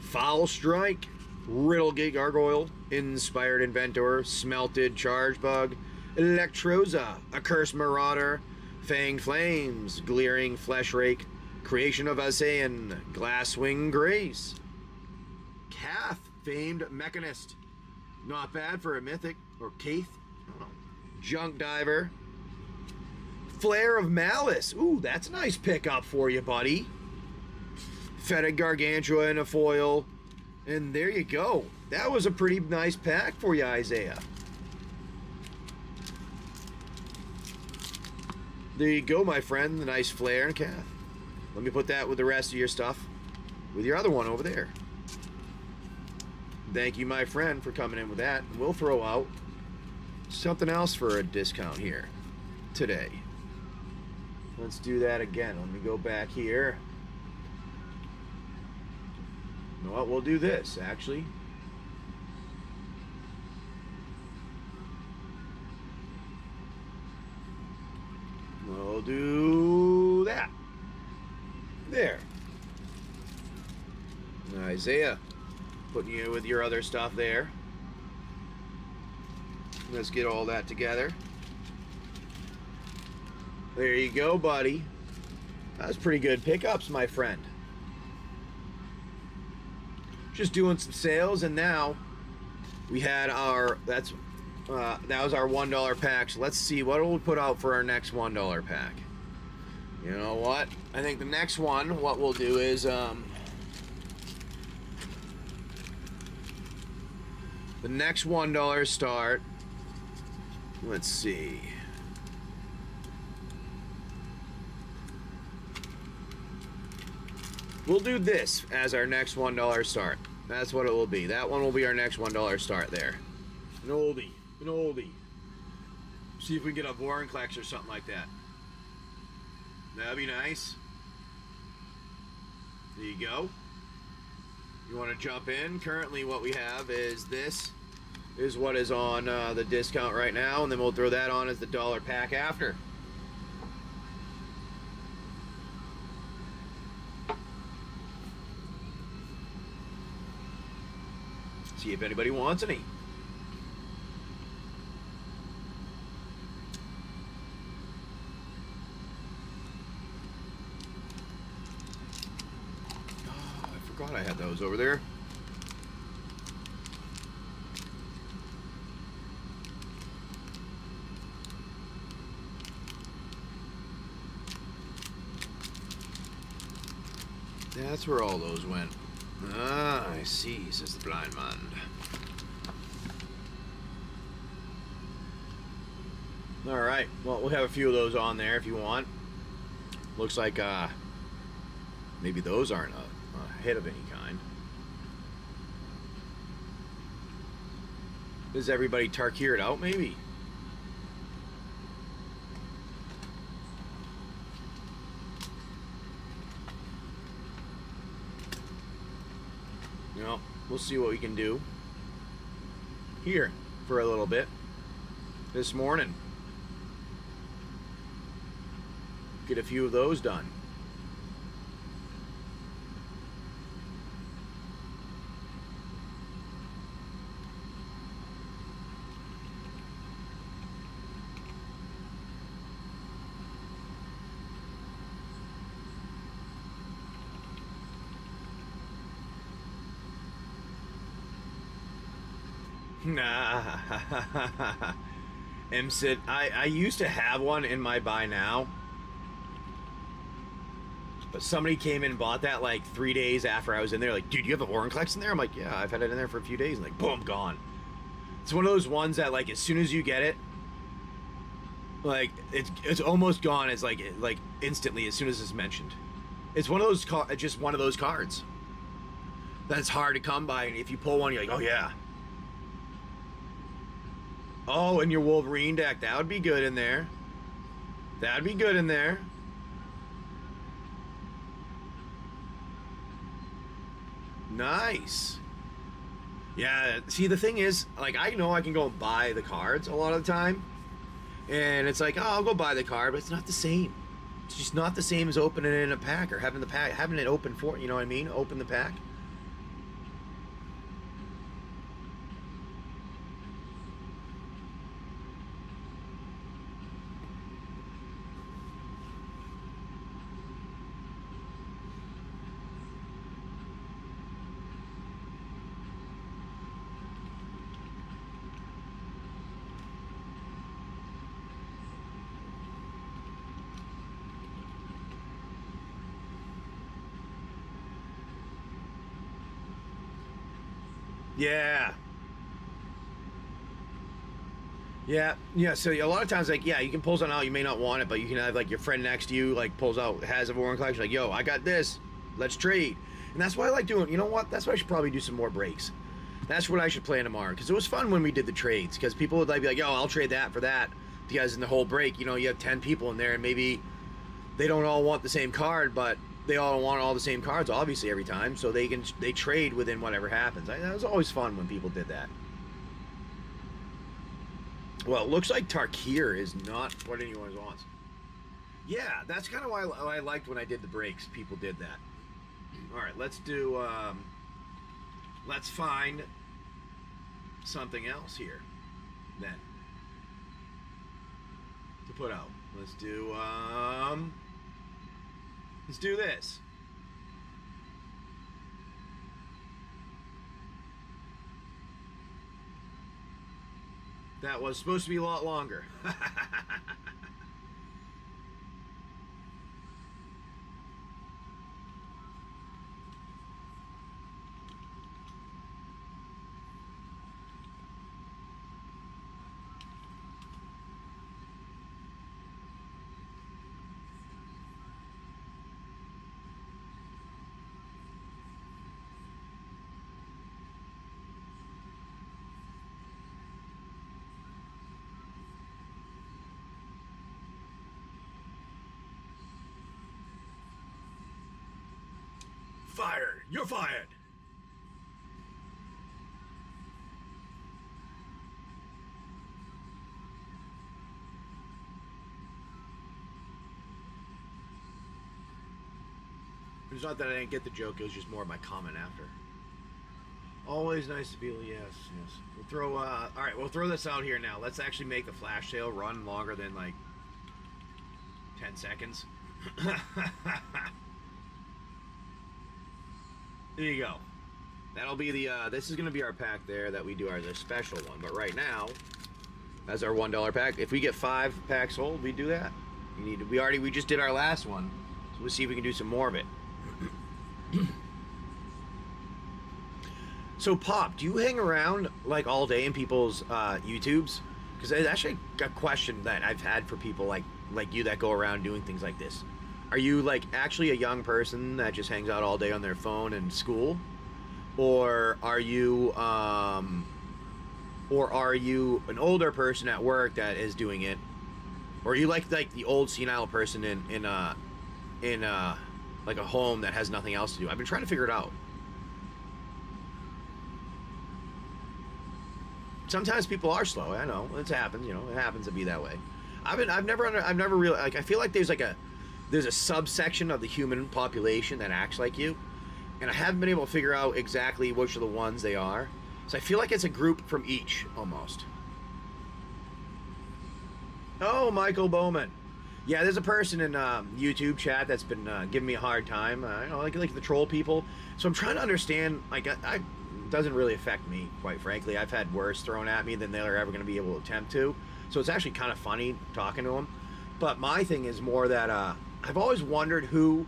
Foul Strike, Riddlegate Gargoyle, Inspired Inventor, Smelted Charge Bug, Electroza, Accursed Marauder, Fanged Flames, Glaring Flesh Rake, Creation of Asayan, Glasswing Grace, Kath, Famed Mechanist, not bad for a Mythic, or Kaith, I don't know. Junk Diver, Flare of Malice. Ooh, that's a nice pickup for you, buddy. Fetid Gargantua in a foil. And there you go. That was a pretty nice pack for you, Isaiah. There you go, my friend. The nice Flare and Cath. Let me put that with the rest of your stuff. With your other one over there. Thank you, my friend, for coming in with that. We'll throw out something else for a discount here today. Let's do that again. Let me go back here. You know what? We'll do this, actually. We'll do that. There. Isaiah, putting you with your other stuff there. Let's get all that together. There you go, buddy. That's pretty good pickups, my friend. Just doing some sales, and now we had our, that was our $1 pack. So let's see, what will we put out for our next $1 pack? You know what? I think the next one, what we'll do is, the next $1 start, let's see. We'll do this as our next $1 start. That's what it will be. That one will be our next $1 start there. An oldie. An oldie. See if we can get a Vorinclex or something like that. That'd be nice. There you go. You want to jump in? Currently what we have is this. Is what is on the discount right now, and then we'll throw that on as the $1 pack after. See if anybody wants any. Oh, I forgot I had those over there. That's where all those went. Ah, I see, says the blind man. Alright, well, we'll have a few of those on there if you want. Looks like, maybe those aren't a hit of any kind. Does everybody Tarkir it out, maybe? You know, we'll see what we can do here for a little bit this morning. Get a few of those done. Nah. MSIT, I used to have one in my buy now. But somebody came in and bought that like 3 days after I was in there. Like, dude, you have a Vorinclex in there? I'm like, yeah, I've had it in there for a few days. And like, boom, gone. It's one of those ones that like as soon as you get it, like it's almost gone. It's like instantly as soon as it's mentioned. It's one of those just one of those cards that's hard to come by. And if you pull one, you're like, oh yeah. Oh, and your Wolverine deck, that would be good in there. That'd be good in there. Nice. Yeah, see, the thing is, like, I know I can go and buy the cards a lot of the time. And it's like, oh, I'll go buy the card, but it's not the same. It's just not the same as opening it in a pack or having it open for, you know what I mean? Open the pack. Yeah. Yeah, so a lot of times, like, yeah, you can pull something out, you may not want it, but you can have, like, your friend next to you, like, pulls out, has a Warren collection, like, yo, I got this, let's trade. And that's what I like doing. You know what? That's why I should probably do some more breaks. That's what I should plan tomorrow, because it was fun when we did the trades, because people would, like, be like, yo, I'll trade that for that, because in the whole break, you know, you have 10 people in there, and maybe they don't all want the same card, but they all want all the same cards, obviously, every time, so they trade within whatever happens. That was always fun when people did that. Well, it looks like Tarkir is not what anyone wants. Yeah, that's kind of why I liked when I did the breaks. People did that. All right, let's do. Let's find something else here, then, to put out. Let's do. Let's do this. That was supposed to be a lot longer. Fired. You're fired. It's not that I didn't get the joke, it was just more of my comment after. Always nice to be, yes. We'll throw, alright, we'll throw this out here now. Let's actually make the flash sale run longer than, like, 10 seconds. There you go. That'll be the, this is going to be our pack there that we do the special one. But right now, as our $1 pack, if we get 5 packs sold, we do that. We just did our last one. So we'll see if we can do some more of it. So, Pop, do you hang around, like, all day in people's, YouTubes? Because it's actually a question that I've had for people like you that go around doing things like this. are you like actually a young person that just hangs out all day on their phone and school, or are you an older person at work that is doing it, or are you like the old senile person in like a home that has nothing else to do? I've been trying to figure it out. Sometimes people are slow. I know it happens. You know, it happens to be that way. I've never really like. I feel like there's a subsection of the human population that acts like you, and I haven't been able to figure out exactly which of the ones they are. So I feel like it's a group from each almost. Oh, Michael Bowman. Yeah, there's a person in YouTube chat that's been giving me a hard time. You know, like the troll people. So I'm trying to understand. Like, it doesn't really affect me, quite frankly. I've had worse thrown at me than they're ever going to be able to attempt to. So it's actually kind of funny talking to them. But my thing is more that I've always wondered who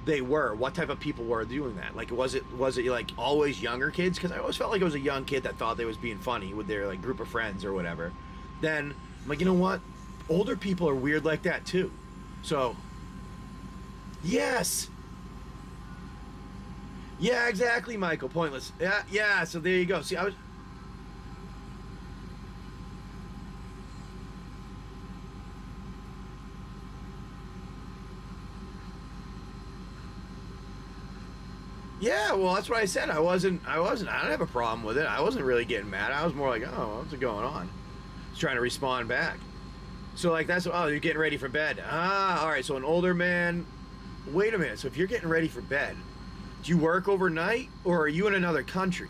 they were, what type of people were doing that. Like, was it like always younger kids? Because I always felt like it was a young kid that thought they was being funny with their like group of friends or whatever. Then I'm like, you know what? Older people are weird like that too. So, yes. Yeah, exactly, Michael. Pointless. Yeah. So there you go. See, I was. Yeah, well, that's what I said. I don't have a problem with it. I wasn't really getting mad. I was more like, oh, what's going on? Just trying to respond back. So, like, oh, you're getting ready for bed. All right, so an older man. Wait a minute. So if you're getting ready for bed, do you work overnight, or are you in another country?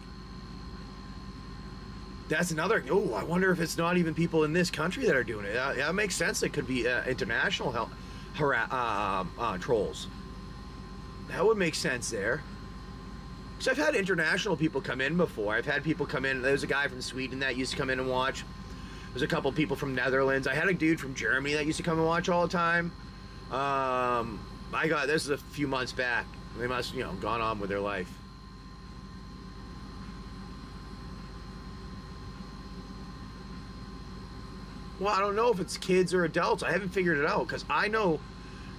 That's another. Oh, I wonder if it's not even people in this country that are doing it. That makes sense. It could be international trolls. That would make sense there. So I've had international people come in before. I've had people come in. There's a guy from Sweden that used to come in and watch. There's a couple people from Netherlands. I had a dude from Germany that used to come and watch all the time. This is a few months back. They must, gone on with their life. Well, I don't know if it's kids or adults. I haven't figured it out, because I know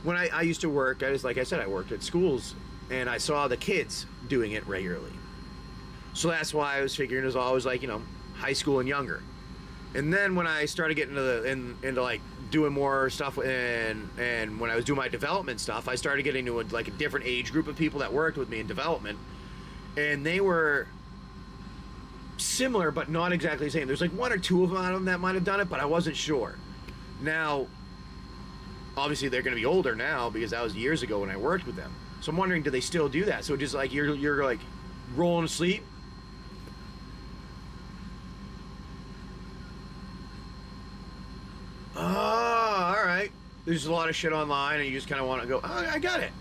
when I used to work, like I said, I worked at schools, and I saw the kids doing it regularly. So that's why I was figuring it was always like, high school and younger. And then when I started getting into like doing more stuff, and when I was doing my development stuff, I started getting into a different age group of people that worked with me in development, and they were similar but not exactly the same. There's like one or two of them that might have done it, but I wasn't sure. Now, obviously they're going to be older now, because that was years ago when I worked with them. So I'm wondering, do they still do that? So just like you're like rolling asleep. Oh, all right. There's a lot of shit online, and you just kind of want to go, oh, I got it.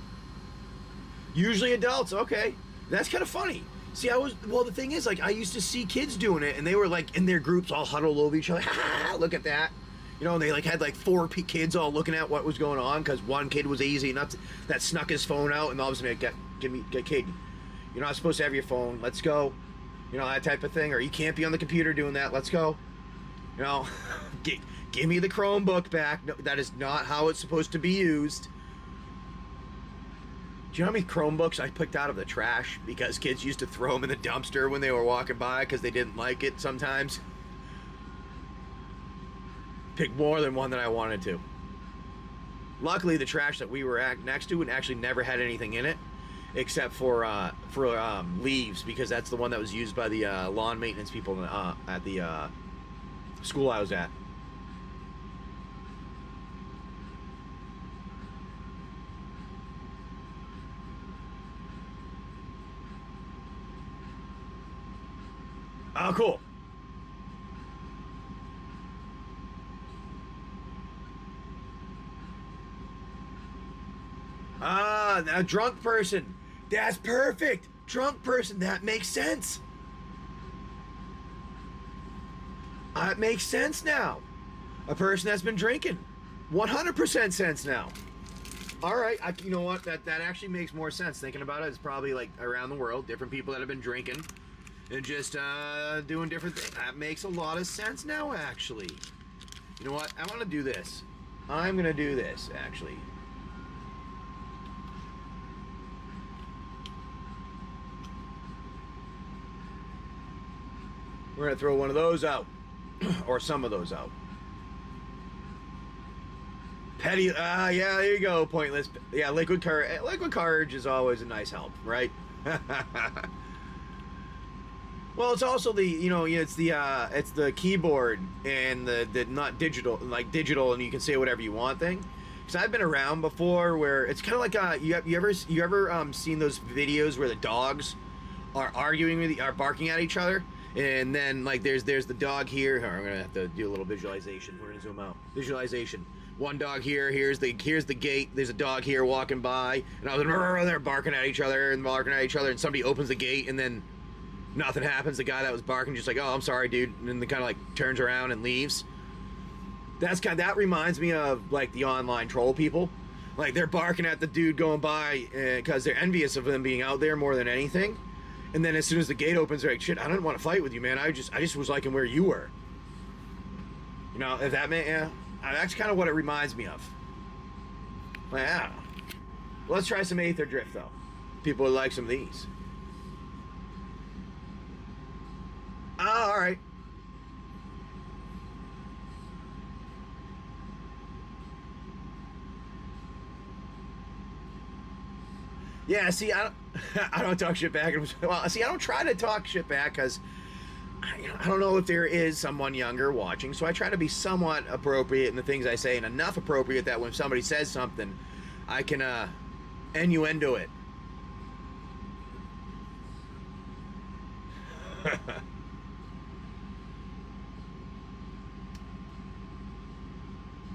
Usually adults, okay. That's kind of funny. See, the thing is, like, I used to see kids doing it, and they were, like, in their groups all huddled over each other. Ha, look at that. And they, like, had, like, four kids all looking at what was going on, because one kid was easy enough that snuck his phone out, and all of a sudden, get kid. You're not supposed to have your phone. Let's go. That type of thing. Or you can't be on the computer doing that. Let's go. Give me the Chromebook back. No, that is not how it's supposed to be used. Do you know how many Chromebooks I picked out of the trash because kids used to throw them in the dumpster when they were walking by because they didn't like it sometimes? Picked more than one that I wanted to. Luckily, the trash that we were next to actually never had anything in it except for leaves, because that's the one that was used by the lawn maintenance people at the school I was at. Oh, cool. A drunk person. That's perfect. Drunk person. That makes sense. It makes sense now. A person that's been drinking. 100% sense now. All right. You know what? That actually makes more sense. Thinking about it, it's probably like around the world, different people that have been drinking and just doing different things. That makes a lot of sense now, actually. You know what? I want to do this. I'm going to do this, actually. We're gonna throw one of those out, or some of those out. Petty, yeah, there you go, pointless. Yeah, liquid courage is always a nice help, right? Well, it's also the, you know, it's the keyboard and the not digital, like digital, and you can say whatever you want thing. Because I've been around before where it's kind of like you ever seen those videos where the dogs are arguing with, are barking at each other, and then like there's the dog here. I'm gonna have to do a little visualization. We're gonna zoom out. Visualization. One dog here. Here's the gate. There's a dog here walking by, and they're barking at each other and barking at each other, and somebody opens the gate, and then nothing happens. The guy that was barking just like, oh, I'm sorry, dude, and then kind of like turns around and leaves. That reminds me of like the online troll people. Like they're barking at the dude going by because they're envious of them being out there more than anything. And then as soon as the gate opens, they're like, shit, I didn't want to fight with you, man. I just was liking where you were. You know, if that may, yeah, that's kind of what it reminds me of. Like, yeah. Let's try some Aether Drift though. People would like some of these. All right. Yeah, see, I don't talk shit back. Well, see, I don't try to talk shit back because I don't know if there is someone younger watching, so I try to be somewhat appropriate in the things I say, and enough appropriate that when somebody says something, I can innuendo it.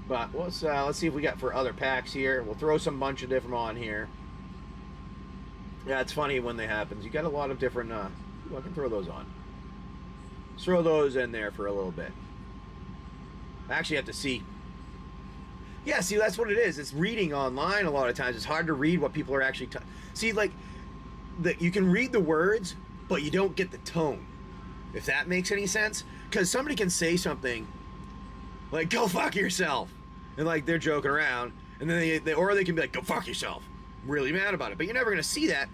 But let's see if we got for other packs here. We'll throw some bunch of different on here. Yeah, it's funny when that happens. You got a lot of different. I can throw those on. Let's throw those in there for a little bit. I actually have to see. Yeah, see, that's what it is. It's reading online a lot of times. It's hard to read what people are actually. See, like, you can read the words, but you don't get the tone. If that makes any sense, because somebody can say something like "go fuck yourself," and like they're joking around, and then they can be like "go fuck yourself," really mad about it. But you're never gonna see that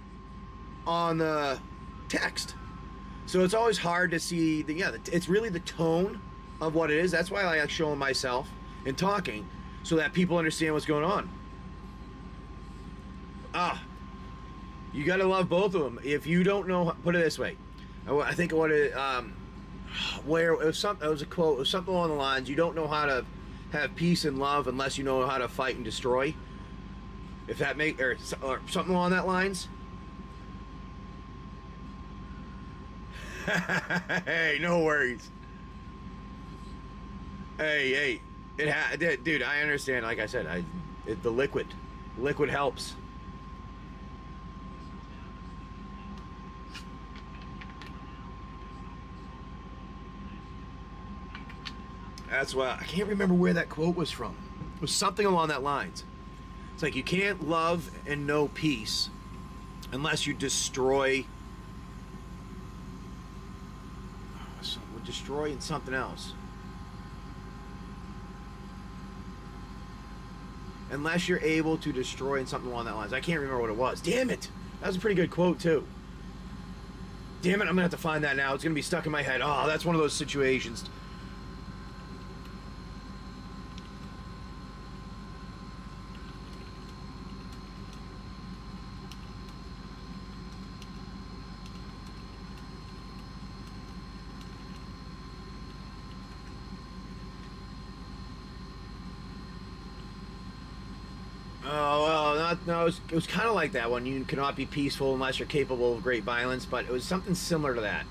on the text, so it's always hard to see it's really the tone of what it is. That's why I like showing myself and talking so that people understand what's going on. You gotta love both of them. If you don't know, put it this way, I think what it where it was a quote, it was something along the lines, you don't know how to have peace and love unless you know how to fight and destroy. If that or something along that lines. Hey, no worries. Hey, dude, I understand. Like I said, the liquid helps. That's why I can't remember where that quote was from. It was something along that lines. It's like you can't love and know peace unless you destroy. We're destroying something else. Unless you're able to destroy something along that lines. I can't remember what it was. Damn it! That was a pretty good quote too. Damn it! I'm gonna have to find that now. It's gonna be stuck in my head. Oh, that's one of those situations. No, it was kind of like that one. You cannot be peaceful unless you're capable of great violence, but it was something similar to that.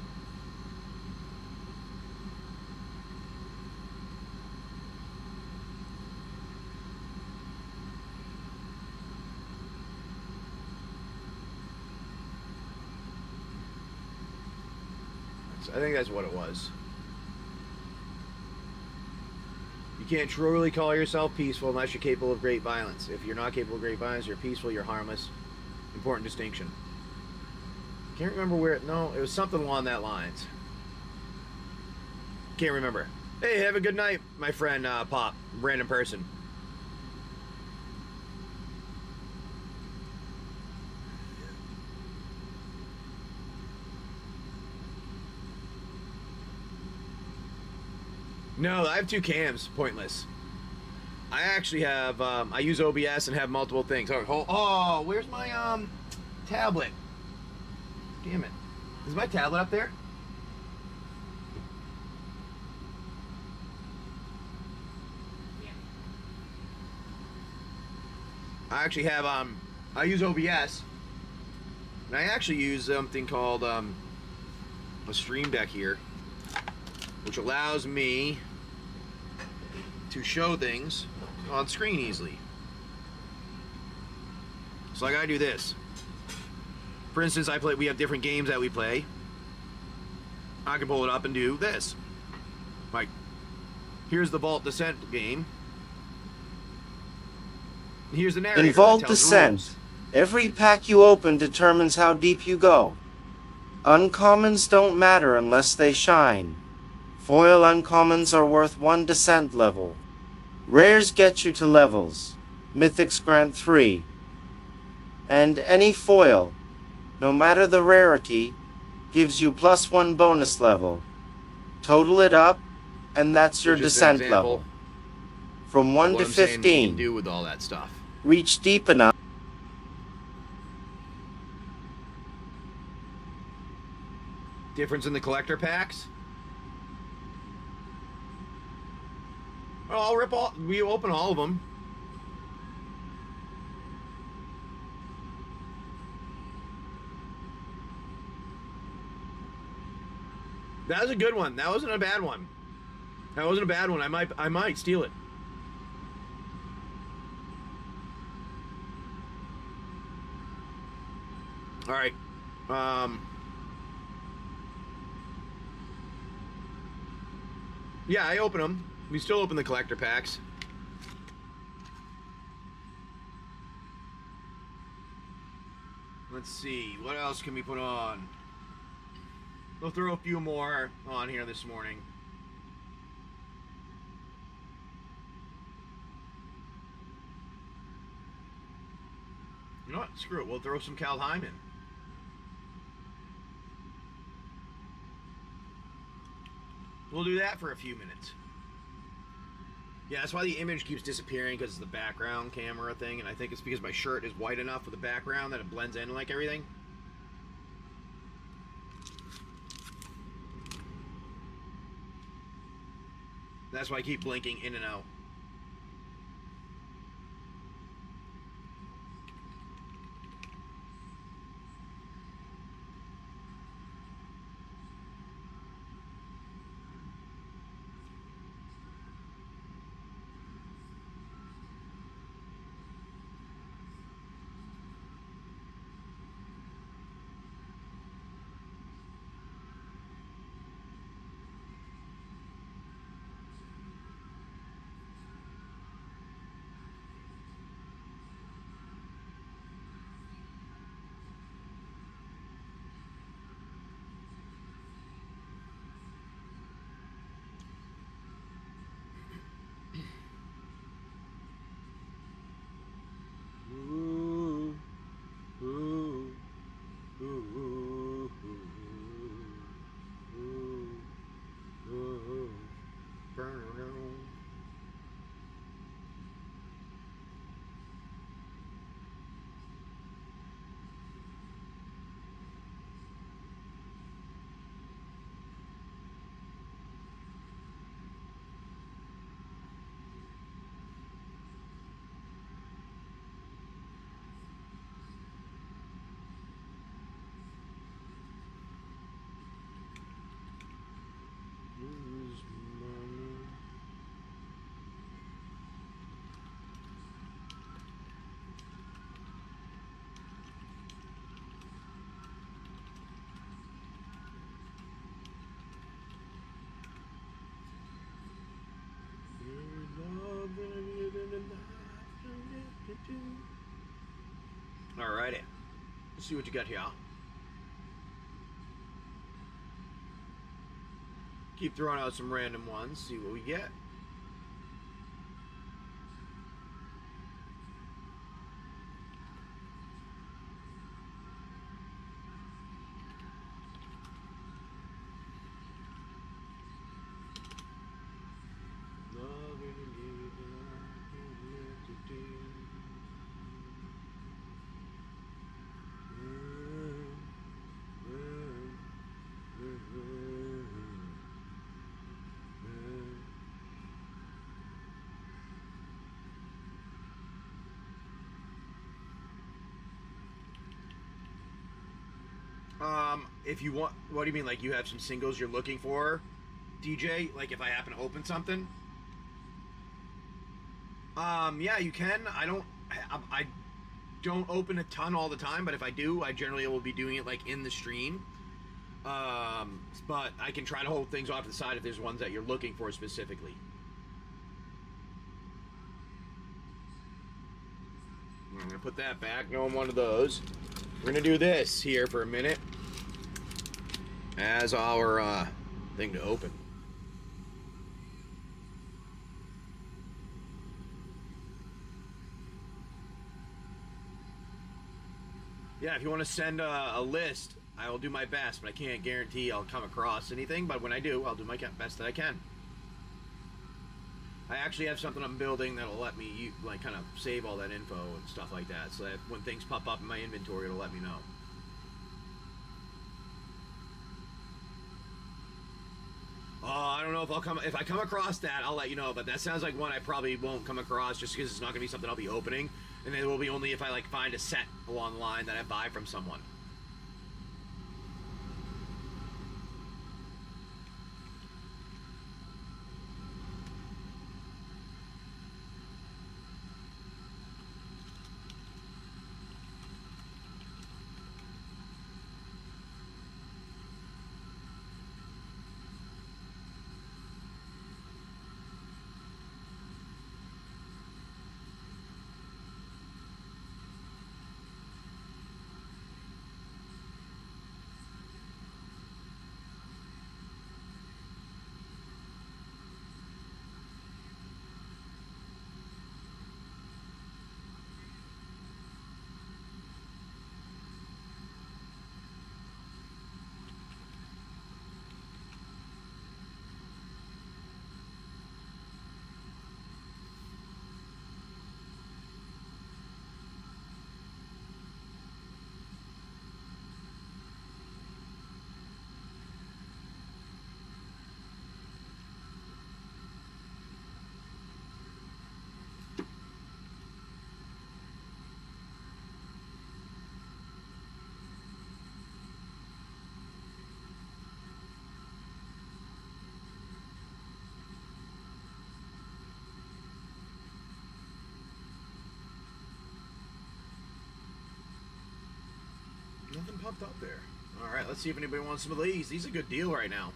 I think that's what it was. You can't truly call yourself peaceful unless you're capable of great violence. If you're not capable of great violence, you're peaceful, you're harmless. Important distinction. Can't remember where it... No, it was something along that lines. Can't remember. Hey, have a good night, my friend Pop. Random person. No, I have 2 cams. Pointless. I actually have, I use OBS and have multiple things. Oh, where's my, tablet? Damn it. Is my tablet up there? Yeah. I actually have, I use OBS. And I actually use something called, a Stream Deck here, which allows me to show things on screen easily. So like I do this. For instance, we have different games that we play. I can pull it up and do this. Like, here's the Vault Descent game. Here's the narrator. In Vault that tells the Descent, rules. every pack you open determines how deep you go. Uncommons don't matter unless they shine. Foil uncommons are worth 1 descent level. Rares get you to levels. Mythics grant 3. And any foil, no matter the rarity, gives you +1 bonus level. Total it up, and that's your Just an descent example level. From 1 what to I'm saying we can 15, do with all that stuff. reach deep enough. Difference in the collector packs? Oh, I'll rip all. We open all of them. That was a good one. That wasn't a bad one. That wasn't a bad one. I might steal it. All right. Yeah, I open them. We still open the collector packs. Let's see. What else can we put on? We'll throw a few more on here this morning. You know what? Screw it. We'll throw some Kaldheim in. We'll do that for a few minutes. Yeah, that's why the image keeps disappearing, because it's the background camera thing, and I think it's because my shirt is white enough with the background that it blends in like everything. That's why I keep blinking in and out. Alrighty. Let's see what you got here. Keep throwing out some random ones, see what we get. If you want, what do you mean? Like you have some singles you're looking for, DJ? Like if I happen to open something? Yeah, you can. I don't open a ton all the time, but if I do, I generally will be doing it like in the stream. But I can try to hold things off to the side if there's ones that you're looking for specifically. I'm gonna put that back. No one wanted those. We're gonna do this here for a minute as our thing to open. Yeah, if you want to send a list, I will do my best, but I can't guarantee I'll come across anything. But when I do, I'll do my best that I can. I actually have something I'm building that'll let me like kind of save all that info and stuff like that, so that when things pop up in my inventory, it'll let me know. Oh, I don't know if I come across that, I'll let you know. But that sounds like one I probably won't come across, just because it's not gonna be something I'll be opening, and it will be only if I like find a set along the line that I buy from someone. Nothing popped up there. Alright, let's see if anybody wants some of these. These are a good deal right now.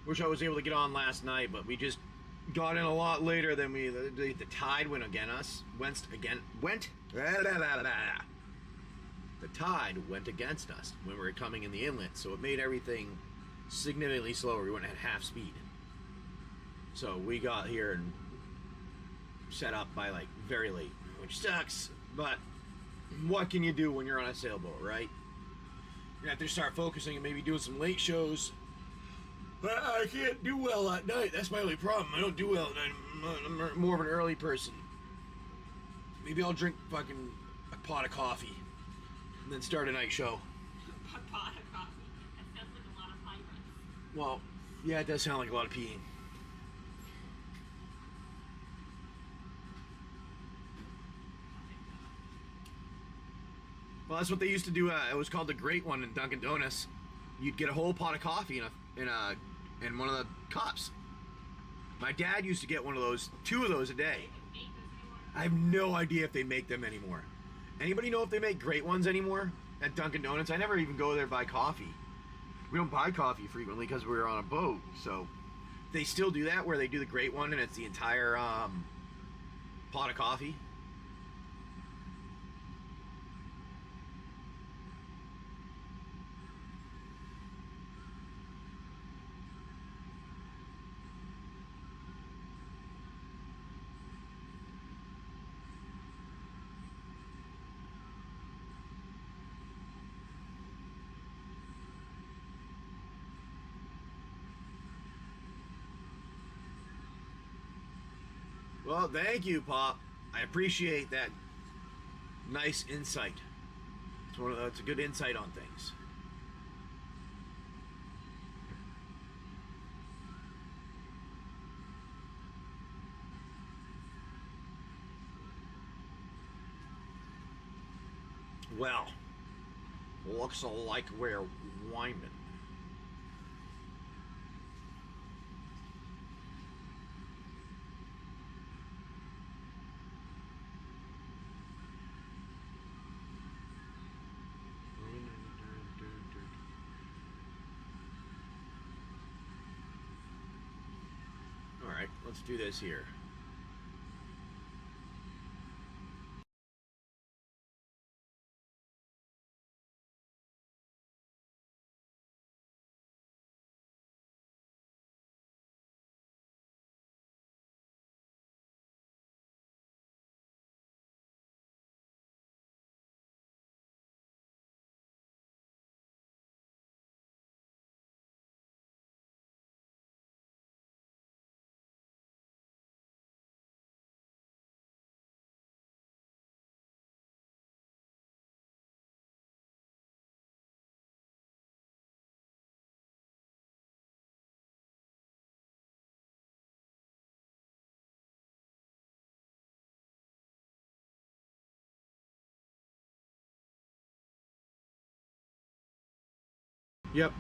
Wish I was able to get on last night, but we just got in a lot later than the tide went against us. The tide went against us when we were coming in the inlet, so it made everything significantly slower. We went at half speed. So we got here and set up by like very late, which sucks, but what can you do when you're on a sailboat, right? You have to start focusing and maybe doing some late shows. But I can't do well at night. That's my only problem. I don't do well at night. I'm more of an early person. Maybe I'll drink fucking a pot of coffee and then start a night show. A pot of coffee. That sounds like a lot of pirates. Well, yeah, it does sound like a lot of peeing. Well, that's what they used to do. It was called the Great One in Dunkin' Donuts. You'd get a whole pot of coffee in one of the cups. My dad used to get one of those, 2 of those a day. I have no idea if they make them anymore. Anybody know if they make Great Ones anymore at Dunkin' Donuts? I never even go there to buy coffee. We don't buy coffee frequently because we're on a boat. So they still do that where they do the Great One and it's the entire pot of coffee. Well, thank you, Pop. I appreciate that nice insight. It's a good insight on things. Well, looks like we're Wyman. All right, let's do this here. Yep.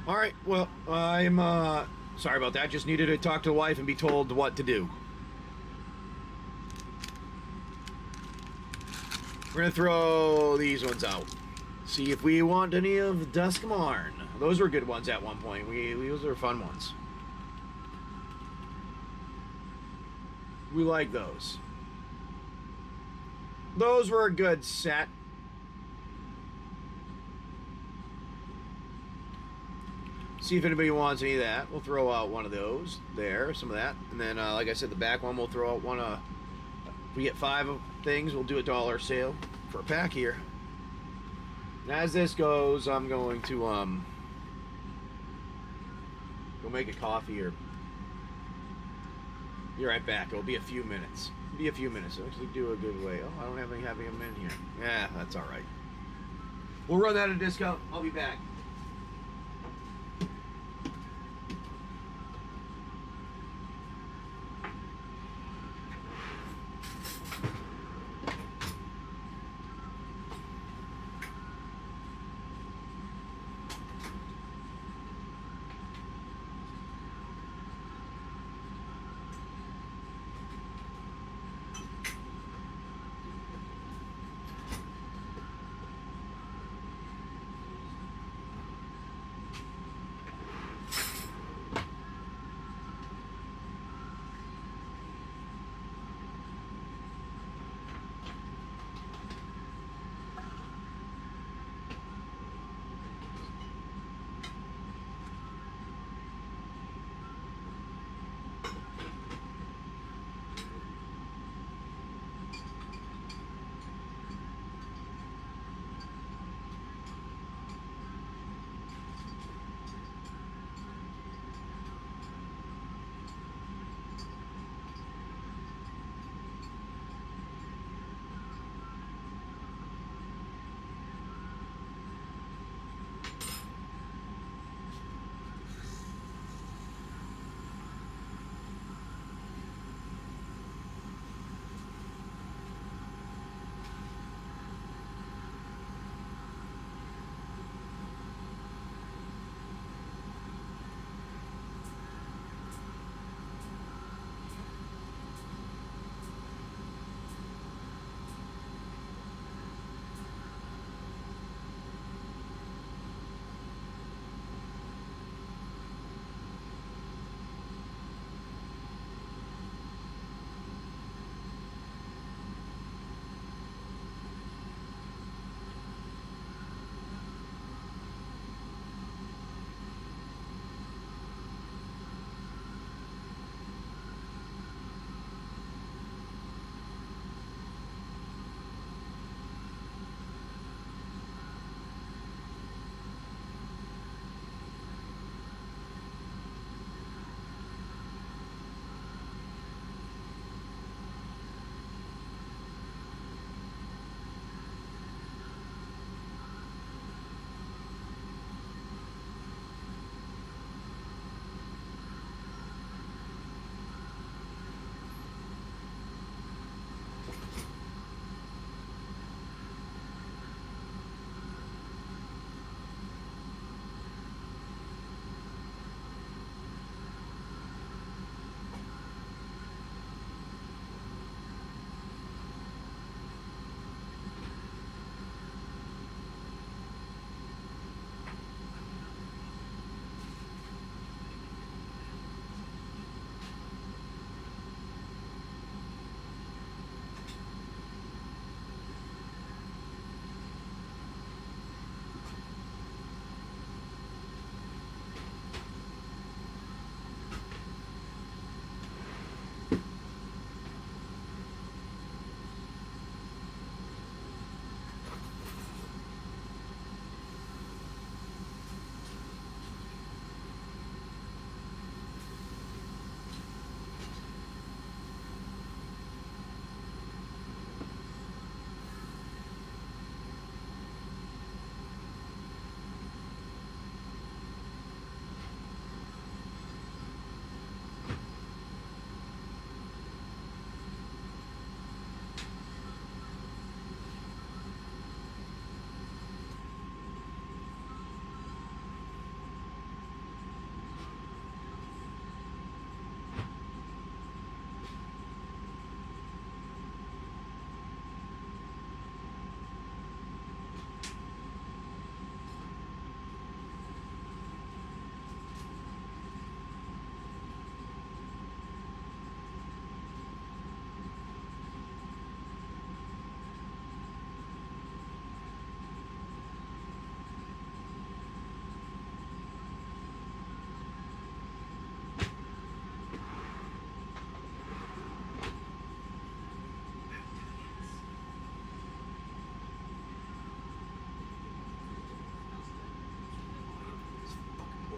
All right. Well, I'm sorry about that. Just needed to talk to the wife and be told what to do. We're gonna throw these ones out. See if we want any of Duskmarn. Those were good ones at one point. Those were fun ones. We like those. Those were a good set. See if anybody wants any of that. We'll throw out one of those there, some of that, and then like I said, the back one we'll throw out one. If we get 5 things, we'll do a $1 sale for a pack here. And as this goes, I'm going to go make a coffee or be right back. It'll be a few minutes. It'll be a few minutes. I'll actually do a good way. Oh, I don't have any having them in here. Yeah, that's all right. We'll run that at a discount. I'll be back.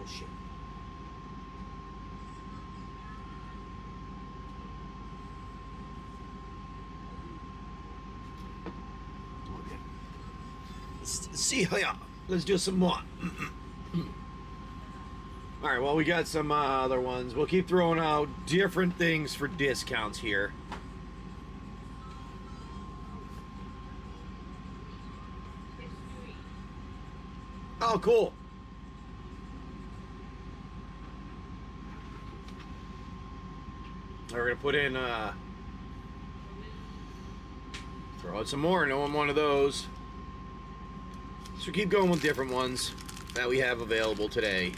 shit. Okay. Let's see, yeah. Let's do some more. All right, well, we got some other ones. We'll keep throwing out different things for discounts here. Oh, cool. We're going to put in, throw out some more. No one wanted those. So keep going with different ones that we have available today.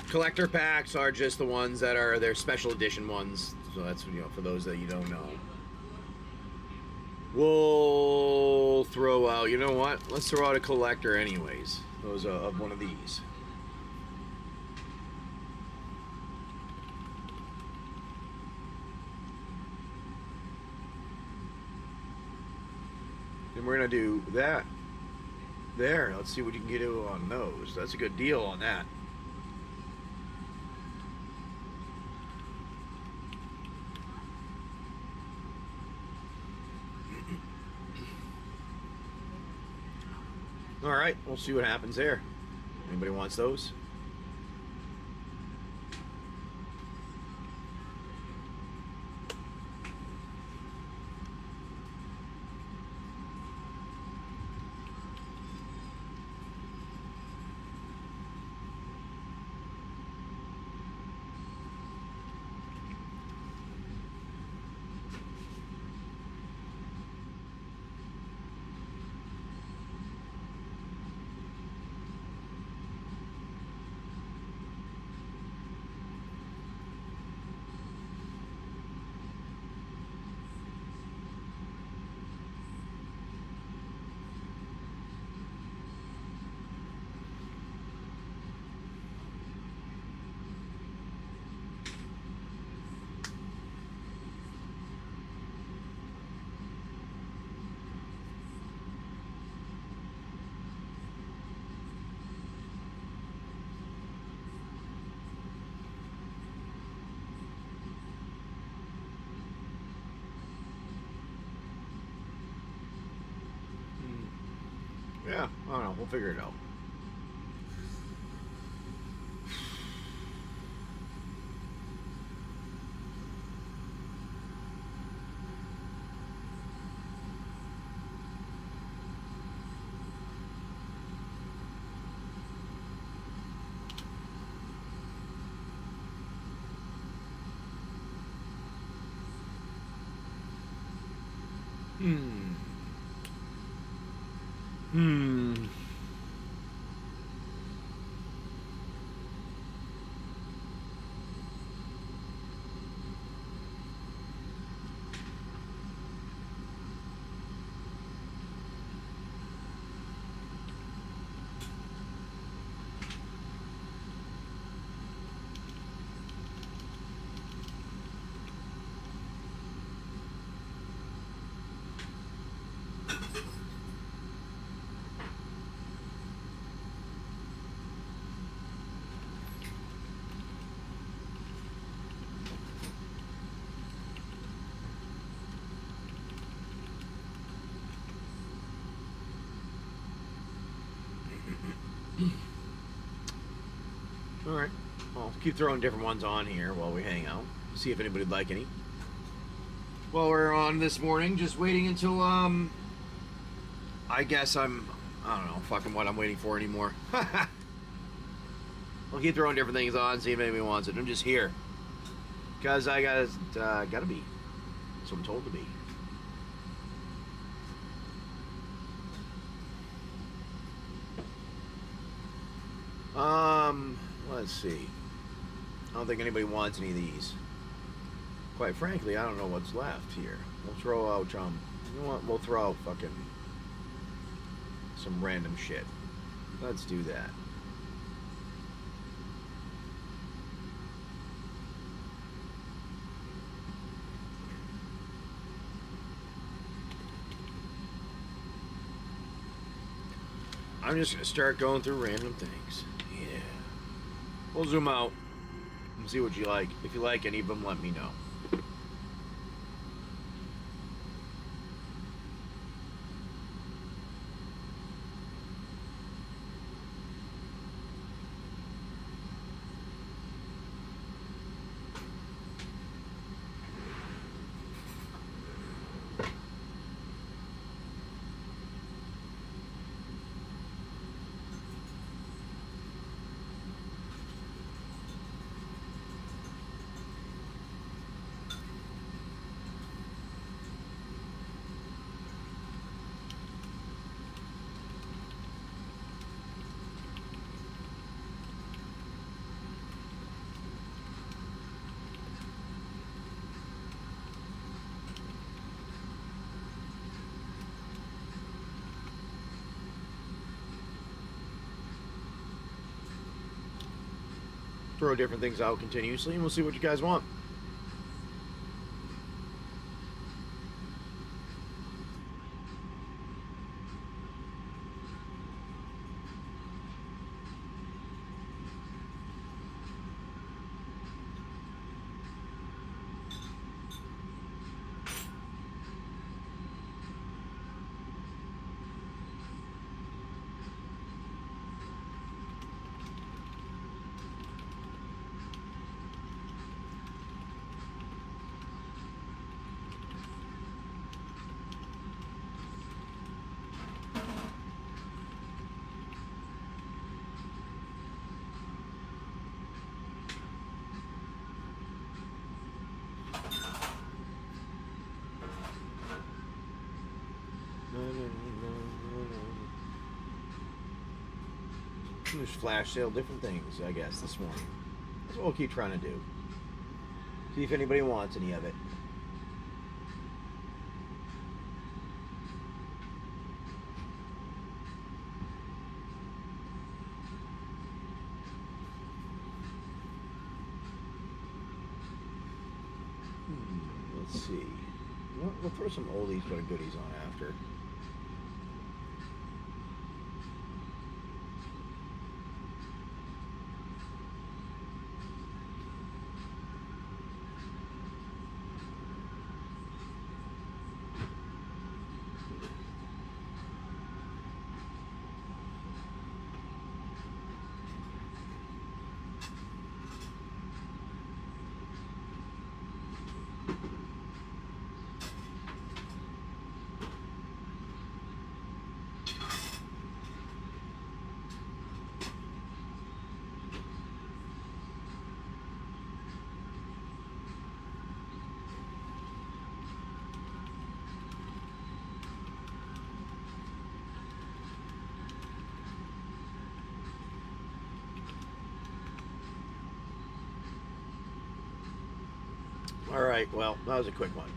Collector packs are just the ones that are their special edition ones. So that's, you know, for those that you don't know. We'll throw out, you know what? Let's throw out a collector anyways. Those of one of these. And we're gonna do that. There, let's see what you can get on those. That's a good deal on that. All right, we'll see what happens there. Anybody wants those? Yeah, I don't know. We'll figure it out. All right. Well, keep throwing different ones on here while we hang out. See if anybody'd like any. Well, we're on this morning, just waiting until, I guess I don't know, fucking what I'm waiting for anymore. I'll keep throwing different things on, see if anybody wants it. I'm just here. Because I gotta be. That's what I'm told to be. Let's see. I don't think anybody wants any of these. Quite frankly, I don't know what's left here. We'll throw out, you know what? We'll throw out fucking some random shit. Let's do that. I'm just gonna start going through random things. Yeah. We'll zoom out and see what you like. If you like any of them, let me know. Throw different things out continuously, and we'll see what you guys want. Just flash sale different things, I guess, this morning. That's what we'll keep trying to do. See if anybody wants any of it. Let's see. We'll throw some oldies but goodies on after. All right, well, that was a quick one.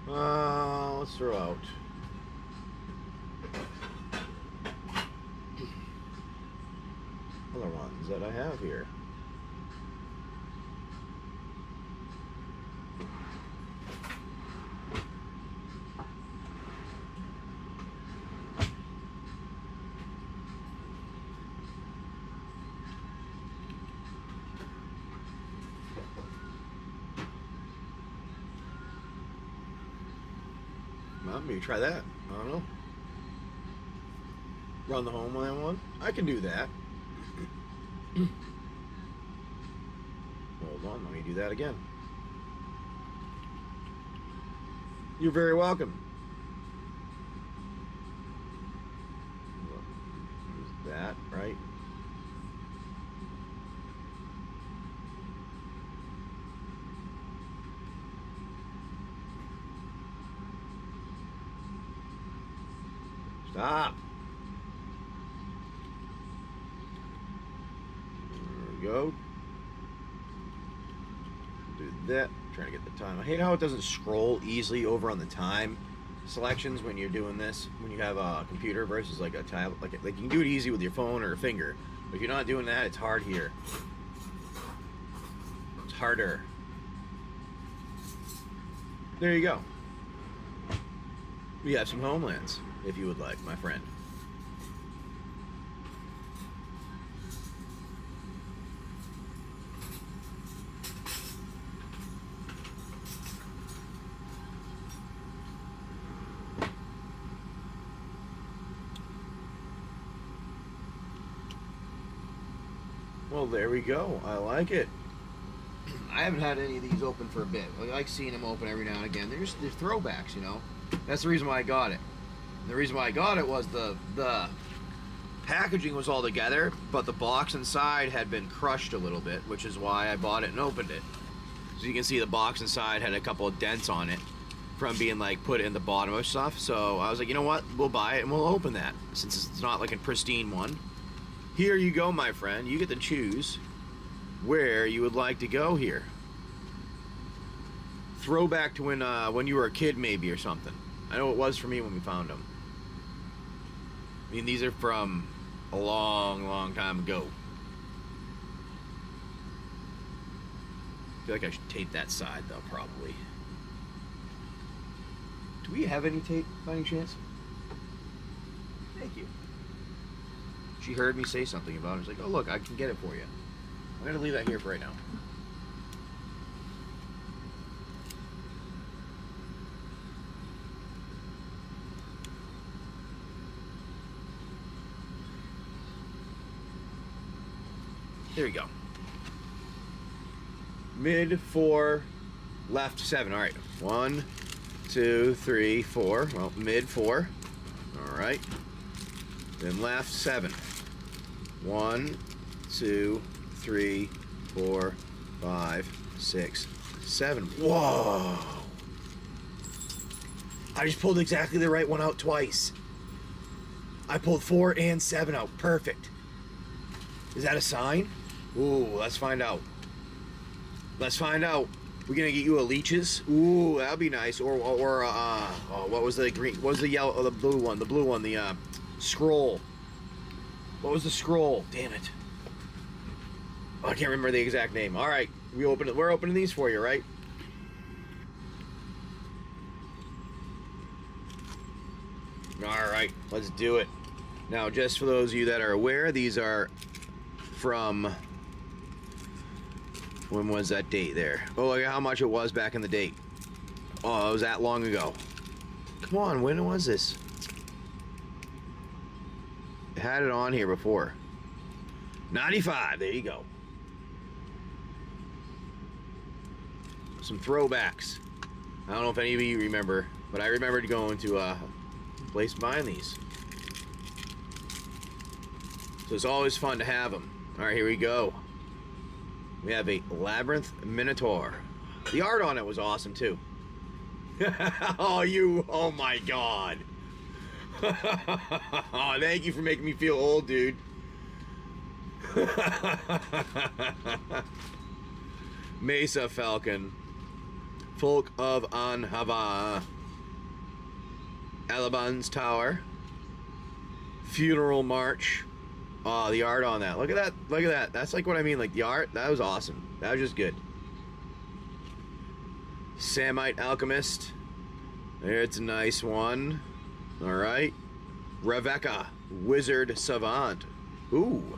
Let's throw out. Other ones that I have here. Well, maybe try that. I don't know. Run the Homeland one. I can do that. Hold on, let me do that again. You're very welcome. Use that, right? Stop. There we go. Do that. Trying to get the time. I hate how it doesn't scroll easily over on the time selections when you're doing this. When you have a computer versus like a tablet, like you can do it easy with your phone or a finger. But if you're not doing that, it's hard here. It's harder. There you go. We have some Homelands, if you would like, my friend. Well, there we go. I like it. I haven't had any of these open for a bit. I like seeing them open every now and again. They're throwbacks, you know. That's the reason why I got it. The reason why I got it was the packaging was all together, but the box inside had been crushed a little bit, which is why I bought it and opened it. So you can see the box inside had a couple of dents on it from being like put in the bottom of stuff. So I was like, you know what? We'll buy it and we'll open that since it's not like a pristine one. Here you go, my friend. You get to choose where you would like to go here. Throwback to when you were a kid, maybe, or something. I know it was for me when we found them. I mean, these are from a long, long time ago. I feel like I should tape that side, though, probably. Do we have any tape, by any chance? Thank you. She heard me say something about it. She's like, oh, look, I can get it for you. I'm going to leave that here for right now. There you go. Mid 4, left 7. All right. 1, 2, 3, 4. Well, mid 4. All right. Then left 7. 1, 2, 3, 4, 5, 6, 7. Whoa! I just pulled exactly the right one out twice. I pulled 4 and 7 out. Perfect. Is that a sign? Ooh, let's find out. Let's find out. We're gonna get you a leeches. Ooh, that'd be nice. Or what was the green? What was the yellow? Oh, the blue one. The blue one. The scroll. What was the scroll? Damn it. Oh, I can't remember the exact name. All right, we're opening these for you, right? All right, let's do it. Now, just for those of you that are aware, these are from, when was that date there? Oh, look at how much it was back in the date. Oh, it was that long ago. Come on, when was this? I had it on here before. 95, there you go. Some throwbacks. I don't know if any of you remember, but I remembered going to a place buying these. So it's always fun to have them. All right, here we go. We have a Labyrinth Minotaur. The art on it was awesome too. Oh my God. Oh, thank you for making me feel old, dude. Mesa Falcon. Folk of Anhava. Alaban's Tower. Funeral March. Oh, the art on that. Look at that. Look at that. That's like what I mean. Like the art. That was awesome. That was just good. Samite Alchemist. It's a nice one. All right. Rebecca. Wizard Savant. Ooh.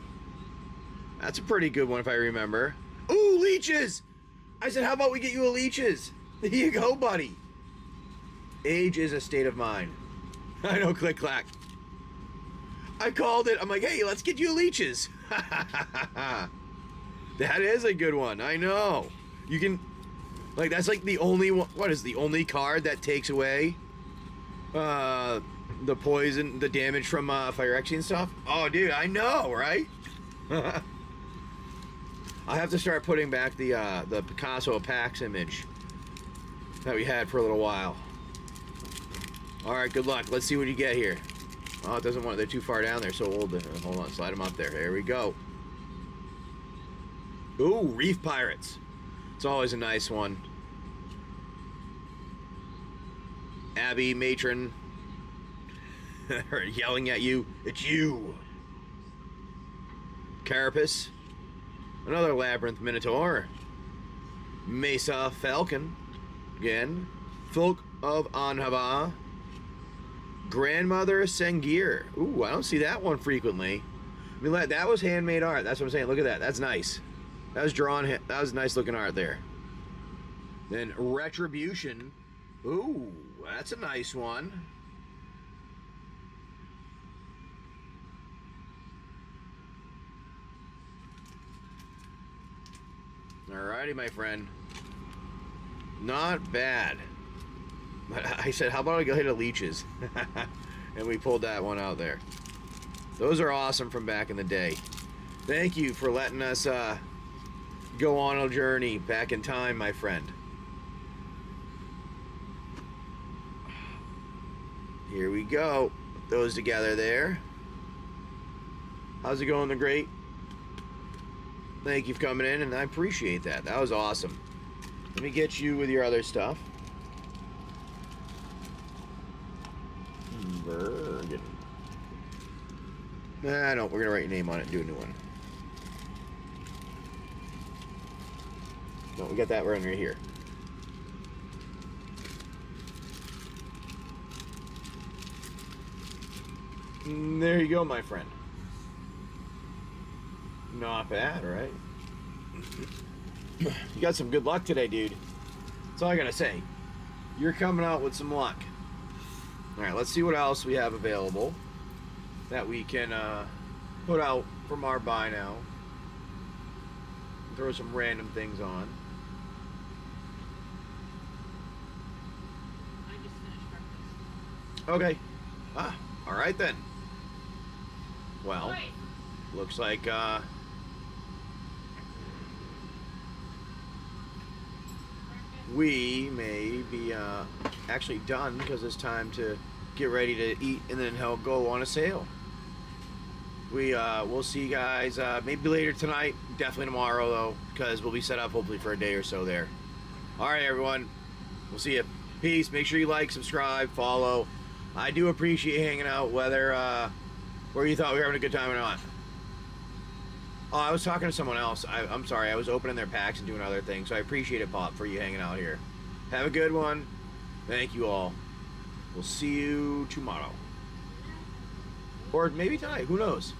That's a pretty good one if I remember. Ooh, leeches. I said, how about we get you a leeches? There you go, buddy. Age is a state of mind. I know, click clack. I called it. I'm like, hey, let's get you leeches. That is a good one. I know. You can, like, that's like the only one. What is the only card that takes away the poison, the damage from Phyrexia and stuff? Oh, dude, I know, right? I have to start putting back the Picasso Pax image that we had for a little while. All right, good luck. Let's see what you get here. Oh, it doesn't want. They're too far down there. So old. Hold on, slide them up there. There we go. Ooh, Reef Pirates. It's always a nice one. Abby Matron yelling at you. It's you. Carapace. Another Labyrinth Minotaur. Mesa Falcon. Again. Folk of Anhava. Grandmother Sengir. Ooh, I don't see that one frequently. I mean, that was handmade art. That's what I'm saying. Look at that. That's nice. That was drawn. That was nice looking art there. Then Retribution. Ooh, that's a nice one. Alrighty, my friend. Not bad. I said, how about I go hit a leeches? And we pulled that one out there. Those are awesome from back in the day. Thank you for letting us go on a journey back in time, my friend. Here we go. Put those together there. How's it going, the great? Thank you for coming in, and I appreciate that. That was awesome. Let me get you with your other stuff. Bergen. Nah, no, we're gonna write your name on it and do a new one. No, we got that right here. There you go, my friend. Not bad, right? You got some good luck today, dude. That's all I gotta say. You're coming out with some luck. Alright, let's see what else we have available that we can put out from our buy now. Throw some random things on. I just finished breakfast. Okay. Ah, alright then. Well, Wait. looks like Breakfast. we may be actually done because it's time to get ready to eat and then help go on a sail. We'll see you guys maybe later tonight, definitely tomorrow though, because we'll be set up hopefully for a day or so there. Alright everyone, we'll see you. Peace. Make sure you like, subscribe, follow. I do appreciate hanging out, whether you thought we were having a good time or not. Oh, I was talking to someone else. I'm sorry. I was opening their packs and doing other things. So I appreciate it, Pop, for you hanging out here. Have a good one. Thank you all. We'll see you tomorrow. Or maybe tonight. Who knows?